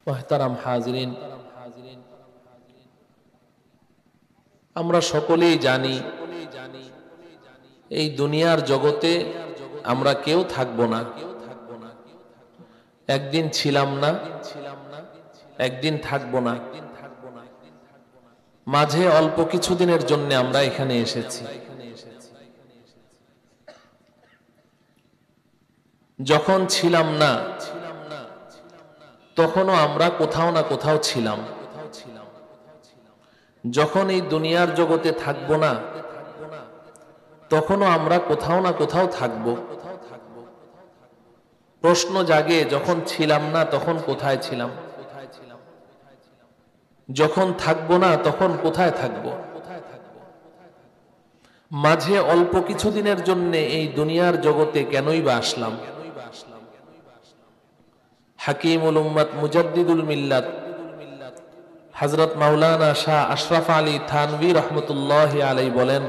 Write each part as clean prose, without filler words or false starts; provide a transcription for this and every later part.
মুহতারাম হাজরিন, আমরা সকলেই জানি এই দুনিয়ার জগতে আমরা কেউ থাকব না। একদিন ছিলাম না, একদিন থাকব না। মাঝে অল্প কিছুদিনের জন্য আমরা এখানে এসেছি। যখন ছিলাম না তখনও আমরা কোথাও না কোথাও ছিলাম। যখন এই দুনিয়ার জগতে থাকব না তখনও আমরা কোথাও না কোথাও থাকব। প্রশ্ন জাগে, যখন ছিলাম না তখন কোথায় ছিলাম, যখন থাকব না তখন কোথায় থাকব। মাঝে অল্প কিছুদিনের জন্য এই দুনিয়ার জগতে কেনই বা আসলাম? হাকিমুল উম্মত মুজাদ্দিদুল মিল্লাত হযরত মাওলানা শাহ আশরাফ আলী থানভী রহমতুল্লাহ আলাইহি বলেন,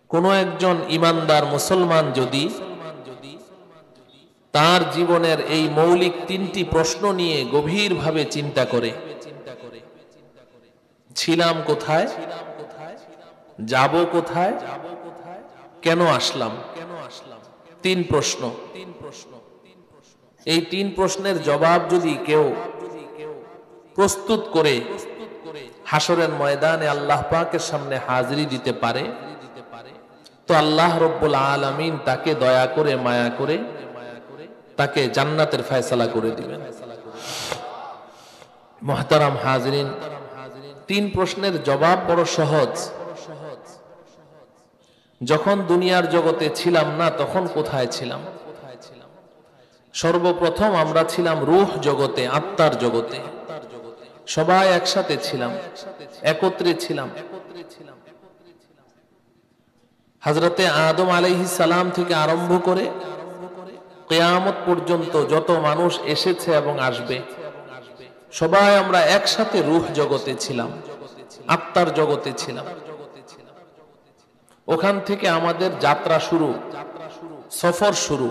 কোন একজন ঈমানদার মুসলমান যদি তার জীবনের এই মৌলিক তিনটি প্রশ্ন নিয়ে গভীরভাবে চিন্তা করে, ছিলাম কোথায়, যাব কোথায়, কেন আসলাম, তিন প্রশ্ন, এই তিন প্রশ্নের জবাব যদি কেউ প্রস্তুত করে হাসরের ময়দানে আল্লাহ পাকের সামনে হাজিরি দিতে পারে, তো আল্লাহ রব্বুল আলামিন তাকে দয়া করে মায়া করে তাকে জান্নাতের ফয়সালা করে দিবেন। মুহতারাম হাজরিন, তিন প্রশ্নের জবাব বড় সহজ। যখন দুনিয়ার জগতে ছিলাম না তখন কোথায় ছিলাম? সর্বপ্রথম আমরা ছিলাম রূহ জগতে, আত্মার জগতে। সবাই একসাথে ছিলাম, একত্রে ছিলাম। হযরতে আদম আলাইহিস সালাম থেকে আরম্ভ করে কিয়ামত পর্যন্ত যত মানুষ এসেছে এবং আসবে, সবাই আমরা একসাথে রূহ জগতে ছিলাম, আত্মার জগতে ছিলাম। ওখান থেকে আমাদের যাত্রা শুরু, সফর শুরু।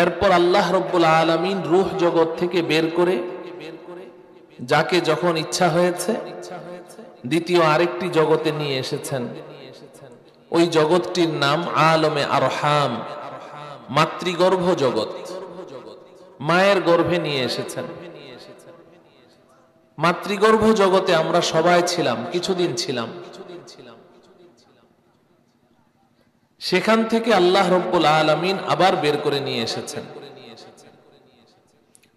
এরপর আল্লাহ রব্বুল আলামিন রূহ জগৎ থেকে বের করে যাকে যখন ইচ্ছা হয়েছে দ্বিতীয় আরেকটি জগতে নিয়ে এসেছেন। ওই জগৎটির নাম আলমে আরহাম, মাতৃগর্ভ জগৎ। মায়ের গর্ভে নিয়ে এসেছেন। মাতৃগর্ভ জগতে আমরা সবাই ছিলাম, কিছুদিন ছিলাম। সেখান থেকে আল্লাহ রব্বুল আলামিন আবার বের করে নিয়ে এসেছেন।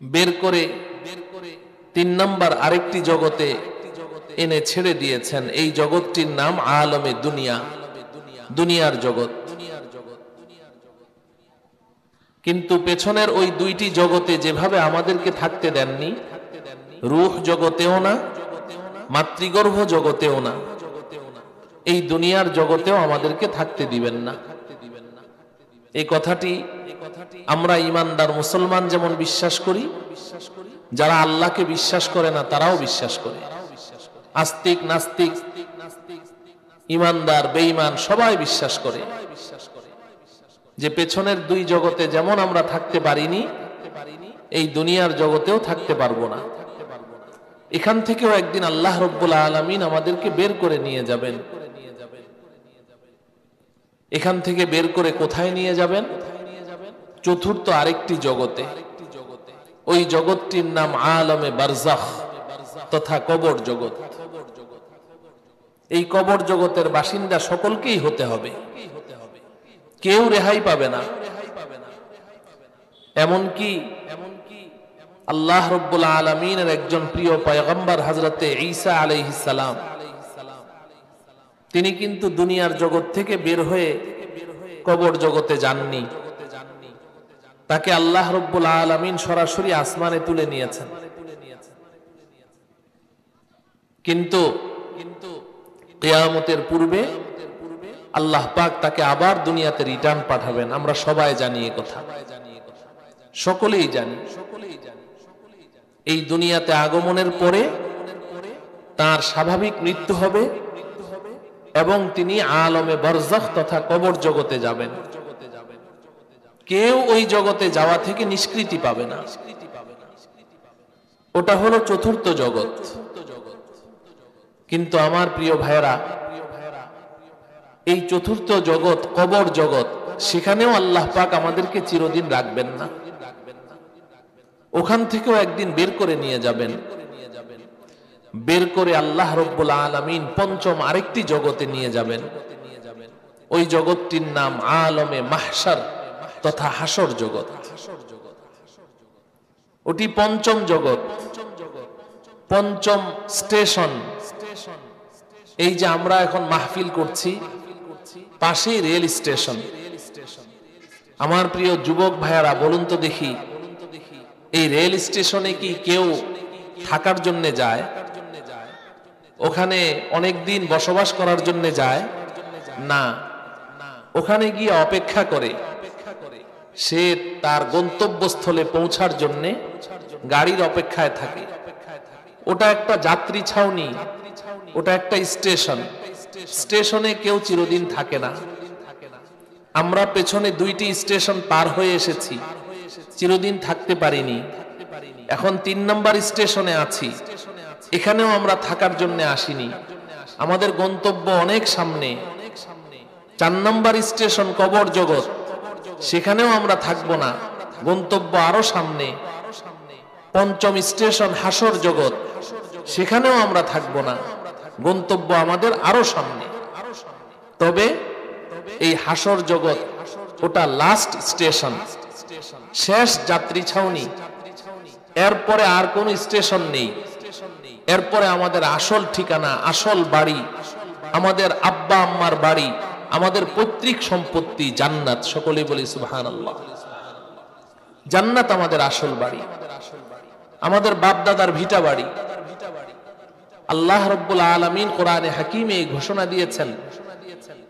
বের করে তিন নম্বর আরেকটি জগতে এনে ছেড়ে দিয়েছেন। এই জগৎটির নাম আলমে দুনিয়া, দুনিয়ার জগৎ। কিন্তু পেছনের ওই দুইটি জগতে যেভাবে আমাদেরকে থাকতে দেননি, রূহ জগতেও না, মাতৃগর্ভ জগতেও না, এই দুনিয়ার জগতেও আমাদেরকে থাকতে দিবেন না। এই কথাটি আমরা ঈমানদার মুসলমান যেমন বিশ্বাস করি, যারা আল্লাহকে বিশ্বাস করে না তারাও বিশ্বাস করে। আস্তিক নাস্তিক, ঈমানদার বেঈমান সবাই বিশ্বাস করে যে পেছনের দুই জগতে যেমন আমরা থাকতে পারিনি, এই দুনিয়ার জগতেও থাকতে পারবো না। এখান থেকেও একদিন আল্লাহ রব্বুল আলামিন আমাদেরকে বের করে নিয়ে যাবেন। এখান থেকে বের করে কোথায় নিয়ে যাবেন? চতুর্থ আরেকটি জগতে। ওই জগৎটির নাম আলমে বারজাখ তথা কবর জগৎ। এই কবর জগতের বাসিন্দা সকলকেই হতে হবে, কেউ রেহাই পাবে না। এমনকি আল্লাহ রব্বুল আলামিনের একজন প্রিয় পয়গম্বর হযরতে ঈসা আলাইহিস সালাম, তিনি কিন্তু দুনিয়ার জগৎ থেকে বের হয়ে কবর জগতে যাননি। তাকে আল্লাহ রব্বুল আলামিন সরাসরি আসমানে তুলে নিয়েছেন। কিন্তু কিয়ামতের পূর্বে আল্লাহ পাক তাকে আবার দুনিয়াতে রিটার্ন পাঠাবেন। আমরা সবাই জানি এই কথা, সকলেই জানি। এই দুনিয়াতে আগমনের পরে তার স্বাভাবিক মৃত্যু হবে এবং তিনি আলমে বারজাখ তথা কবর জগতে যাবেন। কেউ ওই জগতে যাওয়া থেকে নিষ্কৃতি পাবে না। ওটা হলো চতুর্থ জগৎ। কিন্তু আমার প্রিয় ভাইরা, এই চতুর্থ জগৎ কবর জগৎ, সেখানেও আল্লাহ পাক আমাদেরকে চিরদিন রাখবেন না। ওখান থেকেও একদিন বের করে নিয়ে যাবেন। বের করে আল্লাহ রব্বুল আলামিন পঞ্চম আরেকটি জগতে নিয়ে যাবেন। ওই জগৎটির নাম আলমে মাহশার তথা হাসর জগৎ। ওটি পঞ্চম জগৎ, পঞ্চম স্টেশন। এই যে আমরা এখন মাহফিল করছি, পাশেই রেল স্টেশন। আমার প্রিয় যুবক ভাইয়ারা, বলুন তো দেখি, এই রেল স্টেশনে কি কেউ থাকার জন্য যায়? ওখানে অনেক দিন বসবাস করার জন্য যায় না। ওখানে গিয়ে অপেক্ষা করে, সে তার গন্তব্যস্থলে পৌঁছার জন্য গাড়ির অপেক্ষায় থাকে। ওটা একটা যাত্রী ছাউনি, ওটা একটা স্টেশন। স্টেশনে কেউ চিরদিন থাকে না। আমরা পেছনে দুইটি স্টেশন পার হয়ে এসেছি, চিরদিন থাকতে পারিনি। এখন 3 নম্বর স্টেশনে আছি, এখানেও আমরা থাকার জন্য আসিনি। আমাদের গন্তব্য অনেক সামনে। 4 নম্বর স্টেশন কবর জগৎ, সেখানেও আমরা থাকবো না, গন্তব্য আরো সামনে। 5ম স্টেশন হাসর জগৎ, সেখানেও আমরা থাকবো না, গন্তব্য আমাদের আরো সামনে। তবে এই হাসর জগৎ ওটা লাস্ট স্টেশন, শেষ যাত্রী ছাউনি। এরপরে আর কোন স্টেশন নেই। এরপরে আমাদের আসল ঠিকানা, আসল বাড়ি, আমাদের আব্বা আম্মার বাড়ি, আমাদের পৈতৃক সম্পত্তি জান্নাত। সকলেই বলি সুবহানাল্লাহ। জান্নাত আমাদের আসল বাড়ি, আমাদের বাপ দাদার ভিটা বাড়ি। আল্লাহ রাব্বুল আলামিন কোরআনে হাকিমে এই ঘোষণা দিয়েছেন,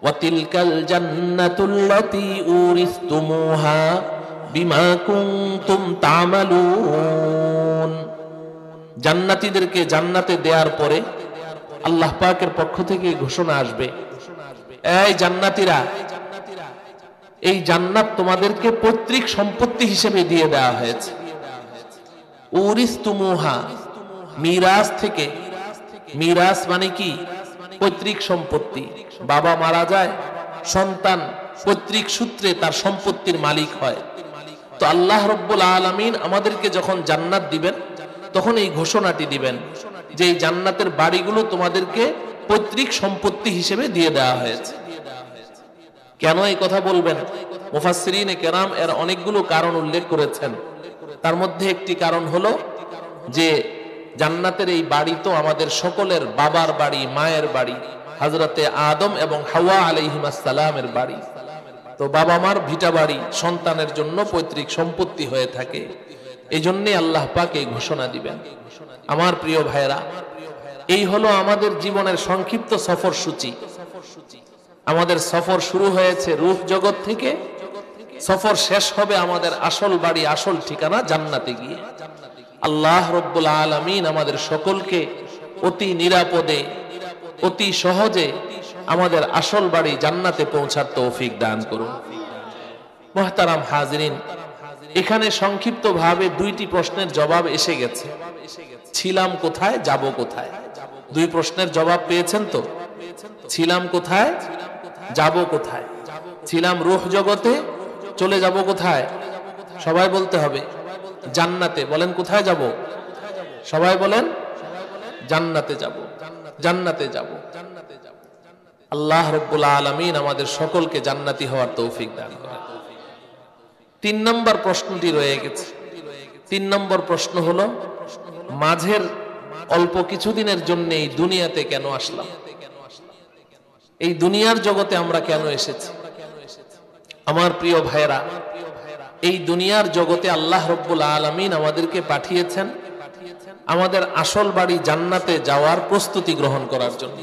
ওয়াতিলকাল জান্নাতুল্লাতী উরিসতুমুহা বিমা কুনতুম তা'মালুন। জান্নাতীদেরকে জান্নাতে দেওয়ার পরে আল্লাহ পাকের পক্ষ থেকে ঘোষণা আসবে, এই জান্নাতীরা, এই জান্নাত তোমাদেরকে পৈতৃক সম্পত্তি হিসেবে দিয়ে দেওয়া হয়েছে। উরিসতুমুহা, মিরাস থেকে। মিরাস মানে কি? পৈতৃক সম্পত্তি। বাবা মারা যায়, সন্তান পৈতৃক সূত্রে তার সম্পত্তির মালিক হয়। তো আল্লাহ রাব্বুল আলামিন আমাদেরকে যখন জান্নাত দিবেন, তখন এই ঘোষণাটি দিবেন যে এই জান্নাতের বাড়িগুলো তোমাদেরকে পৈতৃক সম্পত্তি হিসেবে দিয়ে দেওয়া হয়েছে। কেন এই কথা বলবেন? মুফাসসিরিনে কেরাম এর অনেকগুলো কারণ উল্লেখ করেছেন। তার মধ্যে একটি কারণ হলো যে জান্নাতের এই বাড়ি তো আমাদের সকলের বাবার বাড়ি, মায়ের বাড়ি, হযরতে আদম এবং হাওয়া আলাইহিমাস সালামের বাড়ি। তো বাবা মার ভিটা বাড়ি সন্তানের জন্য পৈতৃক সম্পত্তি হয়ে থাকে। এই জন্যে আল্লাহ পাক এই ঘোষণা দিবেন। আমার প্রিয় ভাইরা, এই হলো আমাদের জীবনের সংক্ষিপ্ত সফর সূচি। আমাদের সফর শুরু হয়েছে রূহ জগৎ থেকে, সফর শেষ হবে আমাদের আসল বাড়ি, আসল ঠিকানা জান্নাতে গিয়ে। আল্লাহ রাব্বুল আলামিন আমাদের সকলকে অতি নিরাপদে, অতি সহজে আমাদের আসল বাড়ি জান্নাতে পৌঁছার তৌফিক দান করুন। মুহতারাম হাজিরিন, এখানে সংক্ষিপ্তভাবে 2টি প্রশ্নের জবাব এসে গেছে। ছিলাম কোথায়, যাব কোথায়? 2 প্রশ্নের জবাব পেয়েছেন তো? ছিলাম কোথায়, যাব কোথায়? ছিলাম রূহ জগতে, চলে যাব কোথায়? সবাই বলতে হবে জান্নাতে। বলেন কোথায় যাব? সবাই বলেন জান্নাতে যাব, জান্নাতে যাব। আল্লাহ রাব্বুল আলামিন আমাদের সকলকে জান্নাতি হওয়ার তৌফিক দান করেন। 3 নম্বর প্রশ্নটি রয়ে গেছে। 3 নম্বর প্রশ্ন হলো, মাঝের অল্প কিছুদিনের জন্য এই দুনিয়াতে কেন আসলাম? এই দুনিয়ার জগতে আমরা কেন এসেছি? আমার প্রিয় ভাইরা, এই দুনিয়ার জগতে আল্লাহ রাব্বুল আলামিন আমাদেরকে পাঠিয়েছেন আমাদের আসল বাড়ি জান্নাতে যাওয়ার প্রস্তুতি গ্রহণ করার জন্য।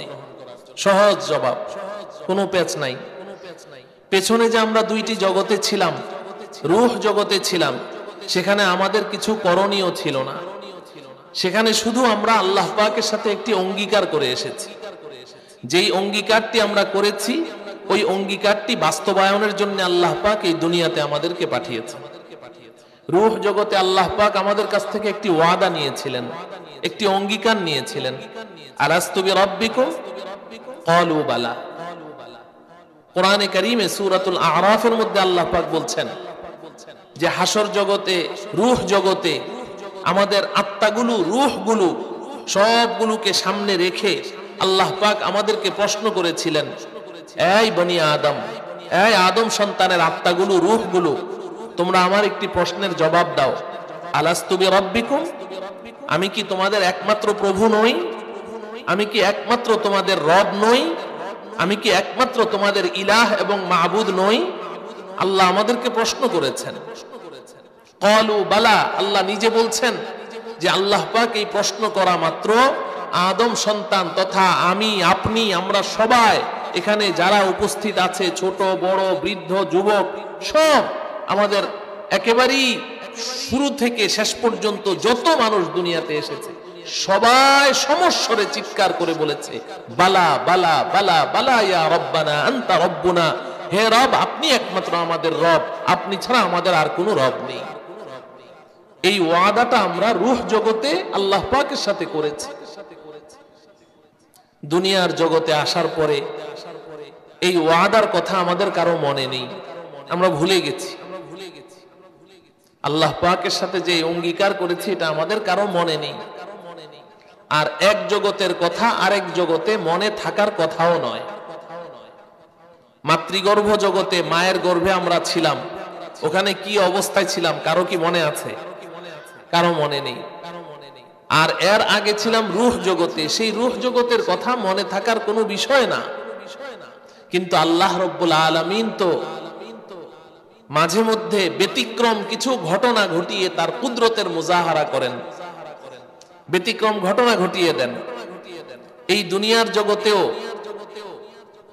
সহজ জবাব, কোনো পেচ নাই। পেছনে যে আমরা 2টি জগতে ছিলাম, রূহ জগতে ছিলাম, সেখানে আমাদের কিছু করণীয় ছিল না। সেখানে শুধু আমরা আল্লাহ পাকের সাথে একটি অঙ্গীকার করে এসেছি। যেই অঙ্গীকারটি আমরা করেছি, ওই অঙ্গীকারটি বাস্তবায়নের জন্য আল্লাহ পাক এই দুনিয়াতে আমাদেরকে পাঠিয়েছেন। রূহ জগতে আল্লাহ পাক আমাদের কাছ থেকে একটি ওয়াদা নিয়েছিলেন, একটি অঙ্গীকার নিয়েছিলেন। আলাস্তু বিরাব্বিকুম ক্বালু বালা। কোরআনে কারীমে সূরাতুল আ'রাফের মধ্যে আল্লাহ পাক বলছেন যে হাসর জগতে, রূহ জগতে আমাদের আত্মাগুলো, রূহগুলো সবগুলোকে সামনে রেখে আল্লাহ পাক আমাদেরকে প্রশ্ন করেছিলেন, এই বনি আদম, এই আদম সন্তানের আত্মাগুলো, রূহগুলো, তোমরা আমার একটি প্রশ্নের জবাব দাও। আলাস্তু বিরাব্বিকুম, আমি কি তোমাদের একমাত্র প্রভু নই? আমি কি একমাত্র তোমাদের রব নই? আমি কি একমাত্র তোমাদের ইলাহ এবং মাবুদ নই? আল্লাহ আমাদেরকে প্রশ্ন করেছেন। ক্বালু বালা, আল্লাহ নিজে বলছেন যে আল্লাহ পাক এই প্রশ্ন করা মাত্র আদম সন্তান তথা আমি, আপনি, আমরা সবাই এখানে যারা উপস্থিত আছে, ছোট বড়, বৃদ্ধ, যুবক, সব আমাদের একেবারেই শুরু থেকে শেষ পর্যন্ত যত মানুষ দুনিয়াতে এসেছে সবাই সমস্বরে চিৎকার করে বলেছে, বালা বালা বালা বালা ইয়া রব্বানা আনতা রব্বুনা, হে রব, আপনি একমাত্র আমাদের রব, আপনি ছাড়া আমাদের আর কোনো রব নেই। এই ওয়াদাটা আমরা রূহ জগতে আল্লাহ পাকের সাথে করেছি। দুনিয়ার জগতে আসার পরে এই ওয়াদার কথা আমাদের কারো মনে নেই, আমরা ভুলে গেছি। আল্লাহ পাকের সাথে যে অঙ্গীকার করেছি এটা আমাদের কারো মনে নেই। আর এক জগতের কথা আরেক জগতে মনে থাকার কথাও নয়। মাতৃগর্ভ জগতে, মায়ের গর্ভে আমরা ছিলাম, ওখানে কি অবস্থায় ছিলাম কারো কি মনে আছে? কারো মনে নেই। আর এর আগে ছিলাম রূহ জগতে, সেই রূহ জগতের কথা মনে থাকার কোনো বিষয় না। কিন্তু আল্লাহ রব্বুল আলামিন তো মাঝে মধ্যে ব্যতিক্রম কিছু ঘটনা ঘটিয়ে তার কুদরতের মুজাহারা করেন, ব্যতিক্রম ঘটনা ঘটিয়ে দেন। এই দুনিয়ার জগতেও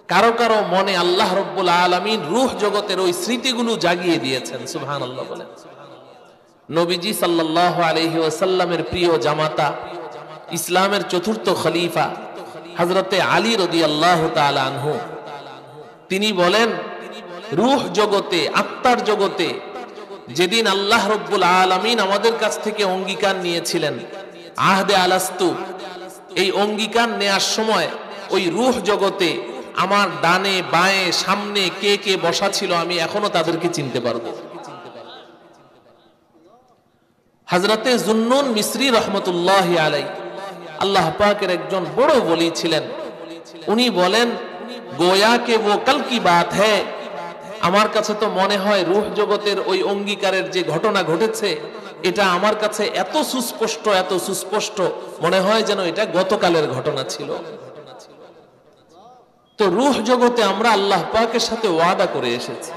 কারো কারো মনে আল্লাহ রব্বুল আলামিন রূহ জগতের ওই স্মৃতিগুলো জাগিয়ে দিয়েছেন। সুবহানাল্লাহ বলেন। নবীজি সাল্লাল্লাহু আলাইহি ওয়াসাল্লামের প্রিয় জামাতা, ইসলামের চতুর্থ খলিফা হযরতে আলী রাদিয়াল্লাহু তাআলা আনহু, তিনি বলেন, রূহ জগতে, আত্মার জগতে যেদিন আল্লাহ রব্বুল আলামিন আমাদের কাছ থেকে অঙ্গীকার নিয়েছিলেন, আহদে আলাস্তু, এই অঙ্গীকার নেয়ার সময় ওই রূহ জগতে আমার ডানে বাঁয়ে সামনে কে কে বসা ছিল আমি এখনো তাদেরকে চিনতে পারবো। হযরতে যুন্নুন মিসরি রহমতুল্লাহি আলাইহি, আল্লাহ পাকের একজন বড় ওলি ছিলেন, উনি বলেন, গোয়া কে वो कल की बात है, আমার কাছে তো মনে হয় রূহ জগতের ওই অঙ্গীকারের যে ঘটনা ঘটেছে এটা আমার কাছে এত সুস্পষ্ট, এত সুস্পষ্ট মনে হয় যেন এটা গতকালের ঘটনা ছিল। তো রূহ জগতে আমরা আল্লাহ পাকের সাথে ওয়াদা করে এসেছি।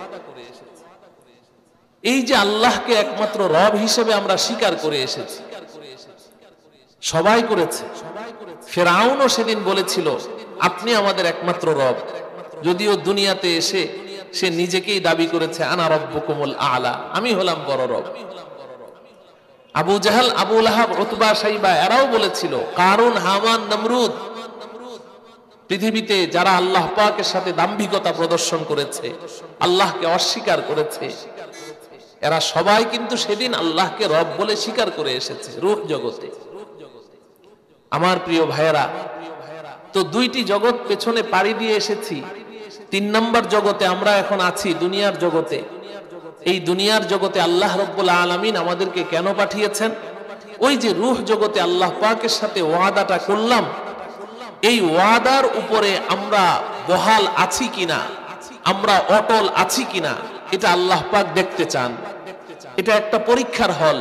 এই যে আল্লাহকে একমাত্র রব হিসেবে আমরা স্বীকার করে এসেছি, সবাই করেছে। ফেরাউনও সেদিন বলেছিল আপনি আমাদের একমাত্র রব, যদিও দুনিয়াতে এসে সে নিজেকেই দাবি করেছে আনা রব্বুকুমুল আলা, আমি হলাম বড় রব। আবু জাহাল, আবু লাহাব, উতবা, শাইবা এরাও বলেছিল, কারুন, হামান, নমরুদ, পৃথিবীতে যারা আল্লাহ পাকের সাথে দাম্ভিকতা প্রদর্শন করেছে, আল্লাহকে অস্বীকার করেছে, এরা সবাই কিন্তু সেদিন আল্লাহকে রব বলে স্বীকার করে এসেছে রূহ জগতে। আমার প্রিয় ভাইয়েরা, তো দুইটি জগৎ পেছনে পাড়ি দিয়ে এসেছি, 3 নম্বর জগতে আমরা এখন আছি, দুনিয়ার জগতে। এই দুনিয়ার জগতে আল্লাহ রব্বুল আলামিন আমাদেরকে কেন পাঠিয়েছেন? ওই যে রূহ জগতে আল্লাহ পাকের সাথে ওয়াদাটা করলাম, এই ওয়াদার উপরে আমরা বহাল আছি কিনা, আমরা অটল আছি কিনা, এটা আল্লাহ পাক দেখতে চান। এটা একটা পরীক্ষার হল।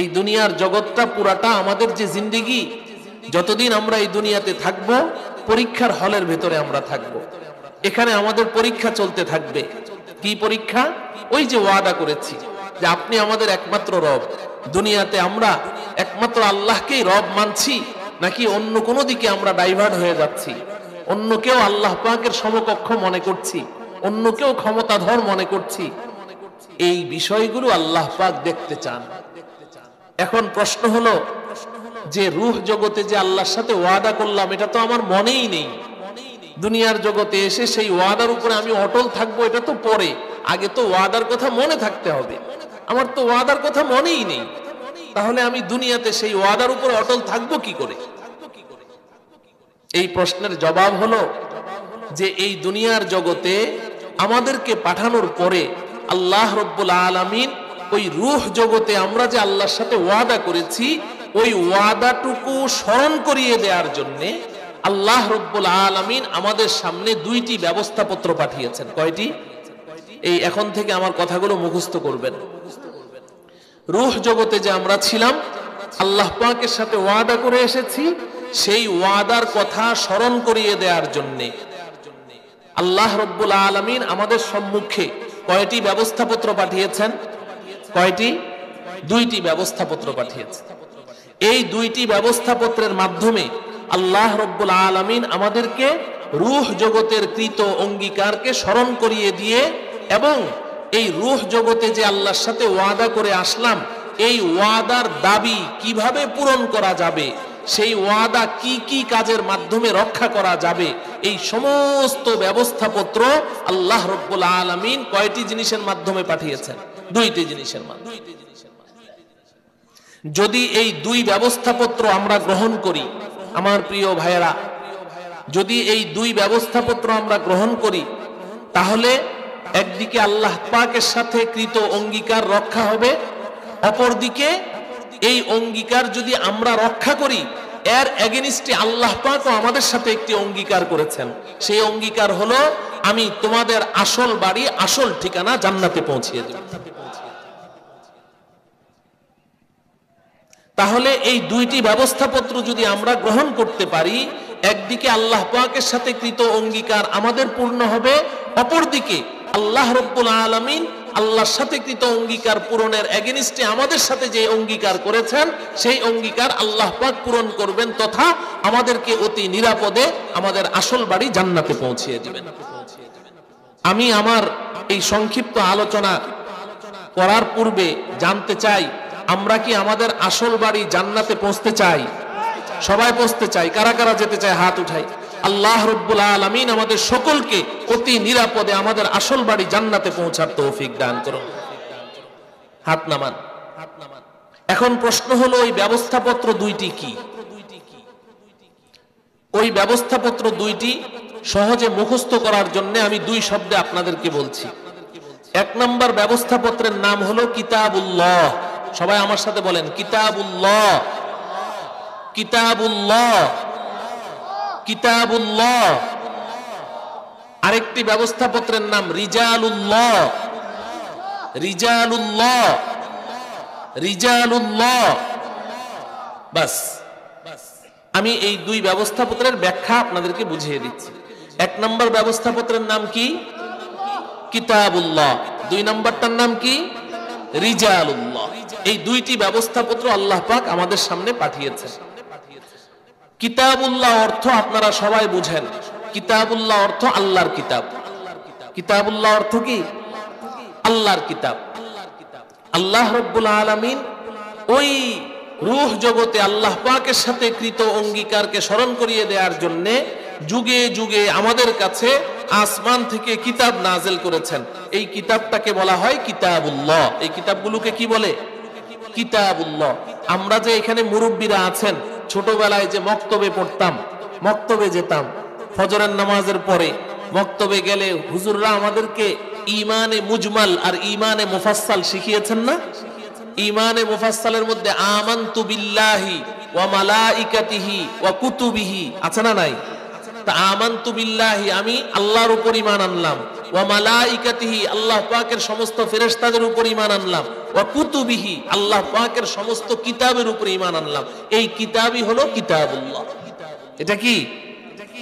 এই দুনিয়ার জগৎটা পুরাটা আমাদের যে জিন্দেগি, যতদিন আমরা এই দুনিয়াতে থাকব, পরীক্ষার হলের ভেতরে আমরা থাকব। এখানে আমাদের পরীক্ষা চলতে থাকবে। কি পরীক্ষা? ওই যে ওয়াদা করেছি যে আপনি আমাদের একমাত্র রব, দুনিয়াতে আমরা একমাত্র আল্লাহকেই রব মানছি নাকি অন্য কোনো দিকে আমরা ডাইভার্ট হয়ে যাচ্ছি, অন্য কেউ আল্লাহ পাকের সমকক্ষ মনে করছি, অন্য কেউ ক্ষমতাধর মনে করছি। এই বিষয়গুলো আল্লাহ পাক দেখতে চান। এখন প্রশ্ন হলো যে রূহ জগতে যে আল্লাহর সাথে ওয়াদা করলাম এটা তো আমার মনেই নেই, দুনিয়ার জগতে এসে সেই ওয়াদার উপরে আমি অটল থাকবো এটা তো পরে, আগে তো ওয়াদার কথা মনে থাকতে হবে। আমার তো ওয়াদার কথা মনেই নেই, তাহলে আমি দুনিয়াতে সেই ওয়াদার উপরে অটল থাকবো কি করে? এই প্রশ্নের জবাব হলো যে এই দুনিয়ার জগতে আমাদেরকে পাঠানোর পরে আল্লাহ রব্বুল আলামিন ওই রূহ জগতে আমরা যে আল্লাহর সাথে ওয়াদা করেছি ওই ওয়াদাটুকু স্মরণ করিয়ে দেওয়ার জন্য আল্লাহ রব্বুল আলামিন আমাদের সামনে দুইটি ব্যবস্থাপত্র পাঠিয়েছেন। কয়টি? এই এখন থেকে আমার কথাগুলো মুখস্থ করবেন। রূহ জগতে যে আমরা ছিলাম, আল্লাহ পাকের সাথে ওয়াদা করে এসেছি, সেই ওয়াদার কথা স্মরণ করিয়ে দেওয়ার জন্য আল্লাহ রব্বুল আলামিন আমাদের সম্মুখে কয়টি ব্যবস্থাপত্র পাঠিয়েছেন? কয়টি? দুইটি ব্যবস্থাপত্র পাঠিয়েছেন। এই দুইটি ব্যবস্থাপত্রের মাধ্যমে আল্লাহ রব্বুল আলামিন আমাদেরকে রূহ জগতের কৃত অঙ্গীকারকে স্মরণ করিয়ে দিয়ে এবং এই রূহ জগতে যে আল্লাহর সাথে ওয়াদা করে আসলাম এই ওয়াদার দাবি কিভাবে পূরণ করা যাবে, সেই ওয়াদা কি কি কাজের মাধ্যমে রক্ষা করা যাবে, এই সমস্ত ব্যবস্থাপত্র আল্লাহ রব্বুল আলামিন কয়টি জিনিসের মাধ্যমে পাঠিয়েছেন? দুইটি জিনিসের মাধ্যমে। যদি এই দুই ব্যবস্থাপত্র আমরা গ্রহণ করি, আমার প্রিয় ভাইয়েরা, যদি এই দুই ব্যবস্থাপত্র আমরা গ্রহণ করি তাহলে একদিকে আল্লাহ পাকের সাথে কৃত অঙ্গীকার রক্ষা হবে, অপরদিকে এই অঙ্গীকার যদি আমরা রক্ষা করি এর এগেইনস্টে আল্লাহ পাকও আমাদের সাথে একটি অঙ্গীকার করেছেন। সেই অঙ্গীকার হলো আমি তোমাদের আসল বাড়ি, আসল ঠিকানা জান্নাতে পৌঁছিয়ে দেব। তাহলে এই দুইটি ব্যবস্থাপত্র যদি আমরা গ্রহণ করতে পারি, একদিকে আল্লাহ পাকের সাথে কৃত অঙ্গীকার আমাদের পূর্ণ হবে, অপরদিকে আল্লাহ রব্বুল আলামিন আল্লাহর সাথে কৃত অঙ্গীকার পূরণের এগেইনস্টে আমাদের সাথে যে অঙ্গীকার করেছেন সেই অঙ্গীকার আল্লাহ পাক পূরণ করবেন তথা আমাদেরকে অতি নিরাপদে আমাদের আসল বাড়ি জান্নাতে পৌঁছিয়ে দিবেন। আমি আমার এই সংক্ষিপ্ত আলোচনা করার পূর্বে জানতে চাই, আমরা কি আমাদের আসল বাড়ি জান্নাতে পৌঁছতে চাই? সবাই পৌঁছতে চাই। কারা কারা যেতে চায় হাত উঠাই। আল্লাহ রব্বুল আলামিন আমাদের সকলকে অতি নিরাপদে আমাদের আসল বাড়ি জান্নাতে পৌঁছার তৌফিক দান করুন। হাত নামান। এখন প্রশ্ন হলো ওই ব্যবস্থাপত্র দুইটি কি? ওই ব্যবস্থাপত্র দুইটি সহজে মুখস্থ করার জন্য আমি দুই শব্দে আপনাদেরকে বলছি। এক নম্বর ব্যবস্থাপত্রের নাম হলো কিতাবুল্লাহ। সবাই আমার সাথে বলেন কিতাবুল্লাহ, কিতাবুল্লাহ, কিতাবুল্লাহ। আরেকটি ব্যবস্থাপত্রের নাম রিজালুল্লাহ, রিজালুল্লাহ, রিজালুল্লাহ। বাস, আমি এই দুই ব্যবস্থাপত্রের ব্যাখ্যা আপনাদেরকে বুঝিয়ে দিচ্ছি। এক নম্বর ব্যবস্থাপত্রের নাম কি? কিতাবুল্লাহ। দুই নম্বরটার নাম কি? রিজালুল্লাহ। এই দুইটি ব্যবস্থাপত্র আল্লাহ পাক আমাদের সামনে পাঠিয়েছেন। কিতাবুল্লাহ অর্থ আপনারা সবাই বুঝেন। কিতাবুল্লাহ অর্থ আল্লাহর কিতাব। কিতাবুল্লাহ অর্থ কি? আল্লাহর কিতাব। আল্লাহ রব্বুল আলামিন ওই রূহ জগতে আল্লাহ পাকের সাথে কৃত অঙ্গীকারকে স্মরণ করিয়ে দেওয়ার জন্য যুগে যুগে আমাদের কাছে আসমান থেকে কিতাব নাযিল করেছেন। এই কিতাবটাকে বলা হয় কিতাবুল্লাহ। এই কিতাবগুলোকে কি বলে? কিতাবুল্লাহ। আমরা যে এখানে মুরব্বীরা আছেন, ছোটবেলায় যে মক্তবে পড়তাম, মক্তবে যেতাম, ফজরের নামাজের পরে মক্তবে গেলে হুজুররা আমাদেরকে ঈমানে মুজমাল আর ঈমানে মুফাসসাল শিখিয়েছেন না? ঈমানে মুফাসসালের মধ্যে আমানতু বিল্লাহি ওয়া মালাইকাতিহি ওয়া কুতুবিহি আছে না নাই? তা আমানতু বিল্লাহি আমি আল্লাহর উপর ঈমান আনলাম, ওয়া মালাইকাতিহি আল্লাহ পাকের সমস্ত ফেরেশতাদের উপর ঈমান আনলাম, ওয়া কুতুবিহি আল্লাহ পাকের সমস্ত কিতাবের উপর ঈমান আনলাম। এই কিতাবই হলো কিতাবুল্লাহ। এটা কি?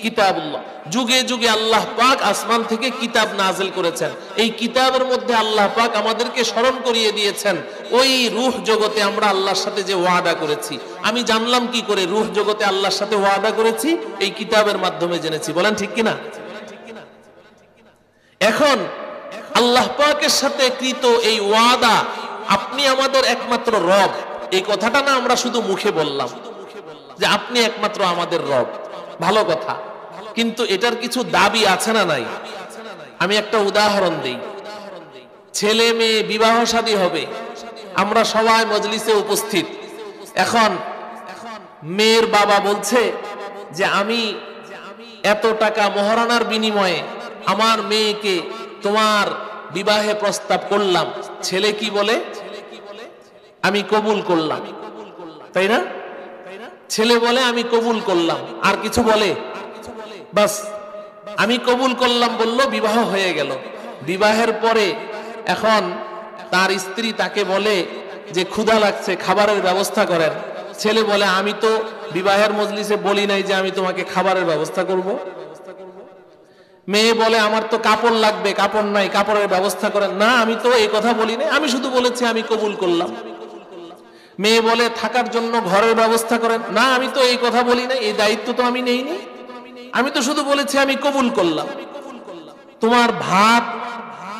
কিতাবুল্লাহ। যুগে যুগে আল্লাহ পাক আসমান থেকে কিতাব নাযিল করেছেন। এই কিতাবের মধ্যে আল্লাহ পাক আমাদেরকে স্মরণ করিয়ে দিয়েছেন ওই রূহ জগতে আমরা আল্লাহর সাথে যে ওয়াদা করেছি। আমি জানলাম কি করে রূহ জগতে আল্লাহর সাথে ওয়াদা করেছি? এই কিতাবের মাধ্যমে জেনেছি। বলেন ঠিক কিনা? এখন আল্লাহ পাকের সাথে কৃত এই ওয়াদা, আপনি আমাদের একমাত্র রব, এই কথাটা না আমরা শুধু মুখে বললাম যে আপনি একমাত্র আমাদের রব, ভালো কথা, কিন্তু এটার কিছু দাবি আছে না নাই? আমি একটা উদাহরণ দিই। ছেলে মেয়ে বিবাহ শাদী হবে, আমরা সবাই মজলিসে উপস্থিত। এখন মেয়ের বাবা বলছে যে আমি এত টাকা মহারণার বিনিময়ে আমার মেয়েকে তোমার বিবাহে প্রস্তাব করলাম। ছেলে কি বলে? আমি কবুল করলাম, তাই না? ছেলে বলে আমি কবুল করলাম, আর কিছু বলে? বাস আমি কবুল করলাম বললো, বিবাহ হয়ে গেল। বিবাহের পরে এখন তার স্ত্রী তাকে বলে যে ক্ষুধা লাগছে, খাবারের ব্যবস্থা করেন। ছেলে বলে আমি তো বিবাহের মজলিসে বলি নাই যে আমি তোমাকে খাবারের ব্যবস্থা করব। মেয়ে বলে আমার তো কাপড় লাগবে, কাপড় নাই, কাপড়ের ব্যবস্থা করেন। না, আমি তো এই কথা বলি নাই, আমি শুধু বলেছি আমি কবুল করলাম। মেয়ে বলে থাকার জন্য ঘরের ব্যবস্থা করেন। না, আমি তো এই কথা বলি নাই, এই দায়িত্ব তো আমি নেইনি, আমি তো শুধু বলেছি আমি কবুল করলাম। তোমার ভাত,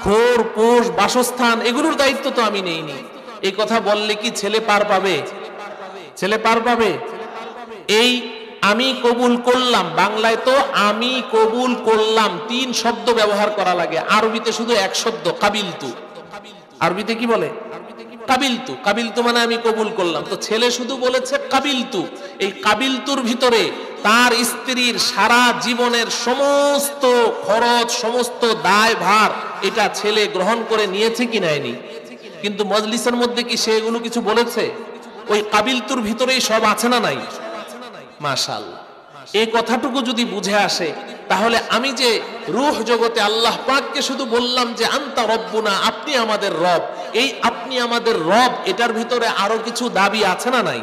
ঘর, পোষ, বাসস্থান এগুলোর দায়িত্ব তো আমি নেইনি। এই কথা বললে কি ছেলে পার পাবে? ছেলে পার পাবে? এই আমি কবুল করলাম, বাংলায় তো আমি কবুল করলাম 3 শব্দ ব্যবহার করা লাগে, আরবিতে শুধু 1 শব্দ কাবিলতু। আরবিতে কি বলে? কাবিলতু। কাবিলতু মানে আমি কবুল করলাম। তো ছেলে শুধু বলেছে কাবিলতু। এই কাবিলতুর ভিতরে তার স্ত্রীর সারা জীবনের সমস্ত খরচ, সমস্ত দায় ভার এটা ছেলে গ্রহণ করে নিয়েছে কি নেয়নি? কিন্তু মজলিসের মধ্যে কি সেগুলো কিছু বলেছে? ওই কাবিলতুর ভিতরেই সব আছে না নাই? মাশাআল্লাহ। এই কথাটুকু যদি বুঝে আসে, তাহলে আমি যে রূহ জগতে আল্লাহ পাককে শুধু বললাম যে আনতা রব্বুনা, আপনি আমাদের রব, এই আপনি আমাদের রব, এটার ভিতরে আরো কিছু দাবি আছে না নাই?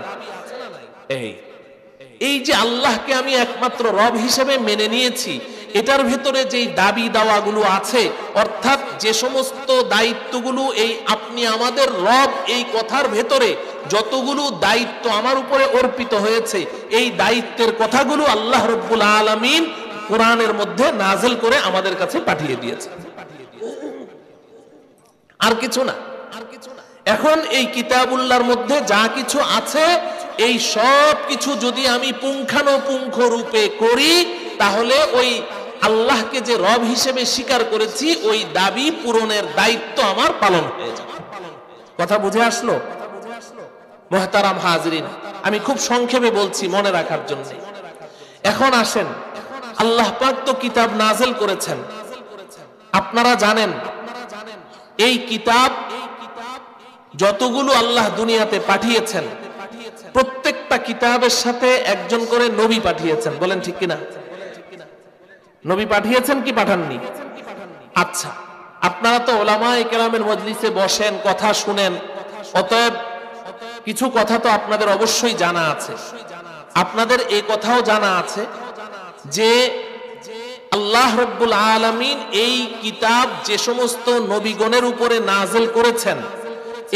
এই যে আল্লাহকে আমি একমাত্র রব হিসেবে মেনে নিয়েছি, এটার ভিতরে যেই দাবি দাওয়াগুলো আছে, অর্থাৎ যে সমস্ত দায়িত্বগুলো এই আপনি আমাদের রব এই কথার ভেতরে যতগুলো দায়িত্ব আমার উপরে অর্পিত হয়েছে, এই দায়িত্বের কথাগুলো আল্লাহ রব্বুল আলামিন কোরআনের মধ্যে নাযিল করে আমাদের কাছে পাঠিয়ে দিয়েছে, আর কিছু না। এখন এই কিতাবুল্লাহর মধ্যে যা কিছু আছে, এই সব কিছু যদি আমি পুঙ্খানুপুঙ্খ রূপে করি, তাহলে ওই আল্লাহকে যে রব হিসেবে স্বীকার করেছি, ওই দাবি পূরণের দায়িত্ব আমার পালন হয়ে যাবে। কথা বুঝে আসলো? মুহতারাম হাজরিন, আমি খুব সংক্ষেপে বলছি মনে রাখার জন্য। এখন আসেন, আল্লাহ পাক তো কিতাব নাযিল করেছেন, আপনারা জানেন এই কিতাব যতগুলো আল্লাহ দুনিয়াতে পাঠিয়েছেন, প্রত্যেকটা কিতাবের সাথে একজন করে নবী পাঠিয়েছেন। বলেন ঠিক কিনা? নবী পাঠিয়েছেন কি পাঠাননি? আচ্ছা, আপনারা তো উলামায়ে কেরামের মজলিসে বসেন, কথা শুনেন, অতএব কিছু কথা তো আপনাদের অবশ্যই জানা আছে। আপনাদের এই কথাও জানা আছে যে আল্লাহ রাব্বুল আলামিন এই কিতাব যে সমস্ত নবীগণের উপরে নাযিল করেছেন,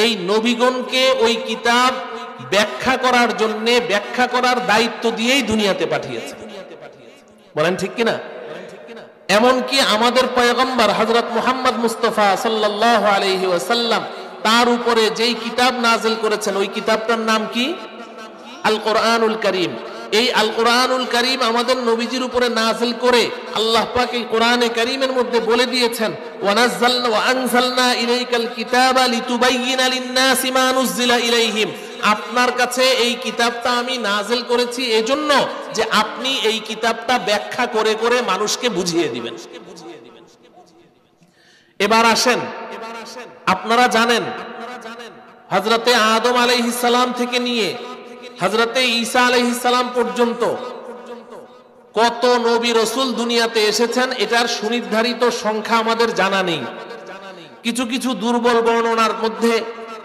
এই নবীগণকে ওই কিতাব ব্যাখ্যা করার জন্য, ব্যাখ্যা করার দায়িত্ব দিয়েই দুনিয়াতে পাঠিয়েছেন। বলেন ঠিক কিনা? এমনকি আমাদের পয়গম্বর হযরত মুহাম্মদ মুস্তাফা সাল্লাল্লাহু আলাইহি ওয়াসাল্লাম, তার উপরে যেই কিতাব নাযিল করেছেন, ওই কিতাবটার নাম কি? আল কোরআনুল কারীম। এই আল কোরআনুল কারীম আমাদের নবীজির উপরে নাযিল করে আল্লাহ পাক এই কোরআনে কারীমের মধ্যে বলে দিয়েছেন, ওয়ানাজ্জালনা ওয়া আনজালনা ইলাইকাল কিতাবা লিতুবাইয়িনা লিন-নাসি মা নুযিলা ইলাইহিম। আপনার কাছে এই কিতাবটা আমি নাযিল করেছি এজন্য যে আপনি এই কিতাবটা ব্যাখ্যা করে করে মানুষকে বুঝিয়ে দিবেন। এবার আসেন, আপনারা জানেন হযরতে আদম আলাইহিস সালাম থেকে নিয়ে হযরতে ঈসা আলাইহিস সালাম পর্যন্ত কত নবী রাসূল দুনিয়াতে এসেছেন, এটার সুনির্ধারিত সংখ্যা আমাদের জানা নেই। কিছু কিছু দুর্বল বর্ণনার মধ্যে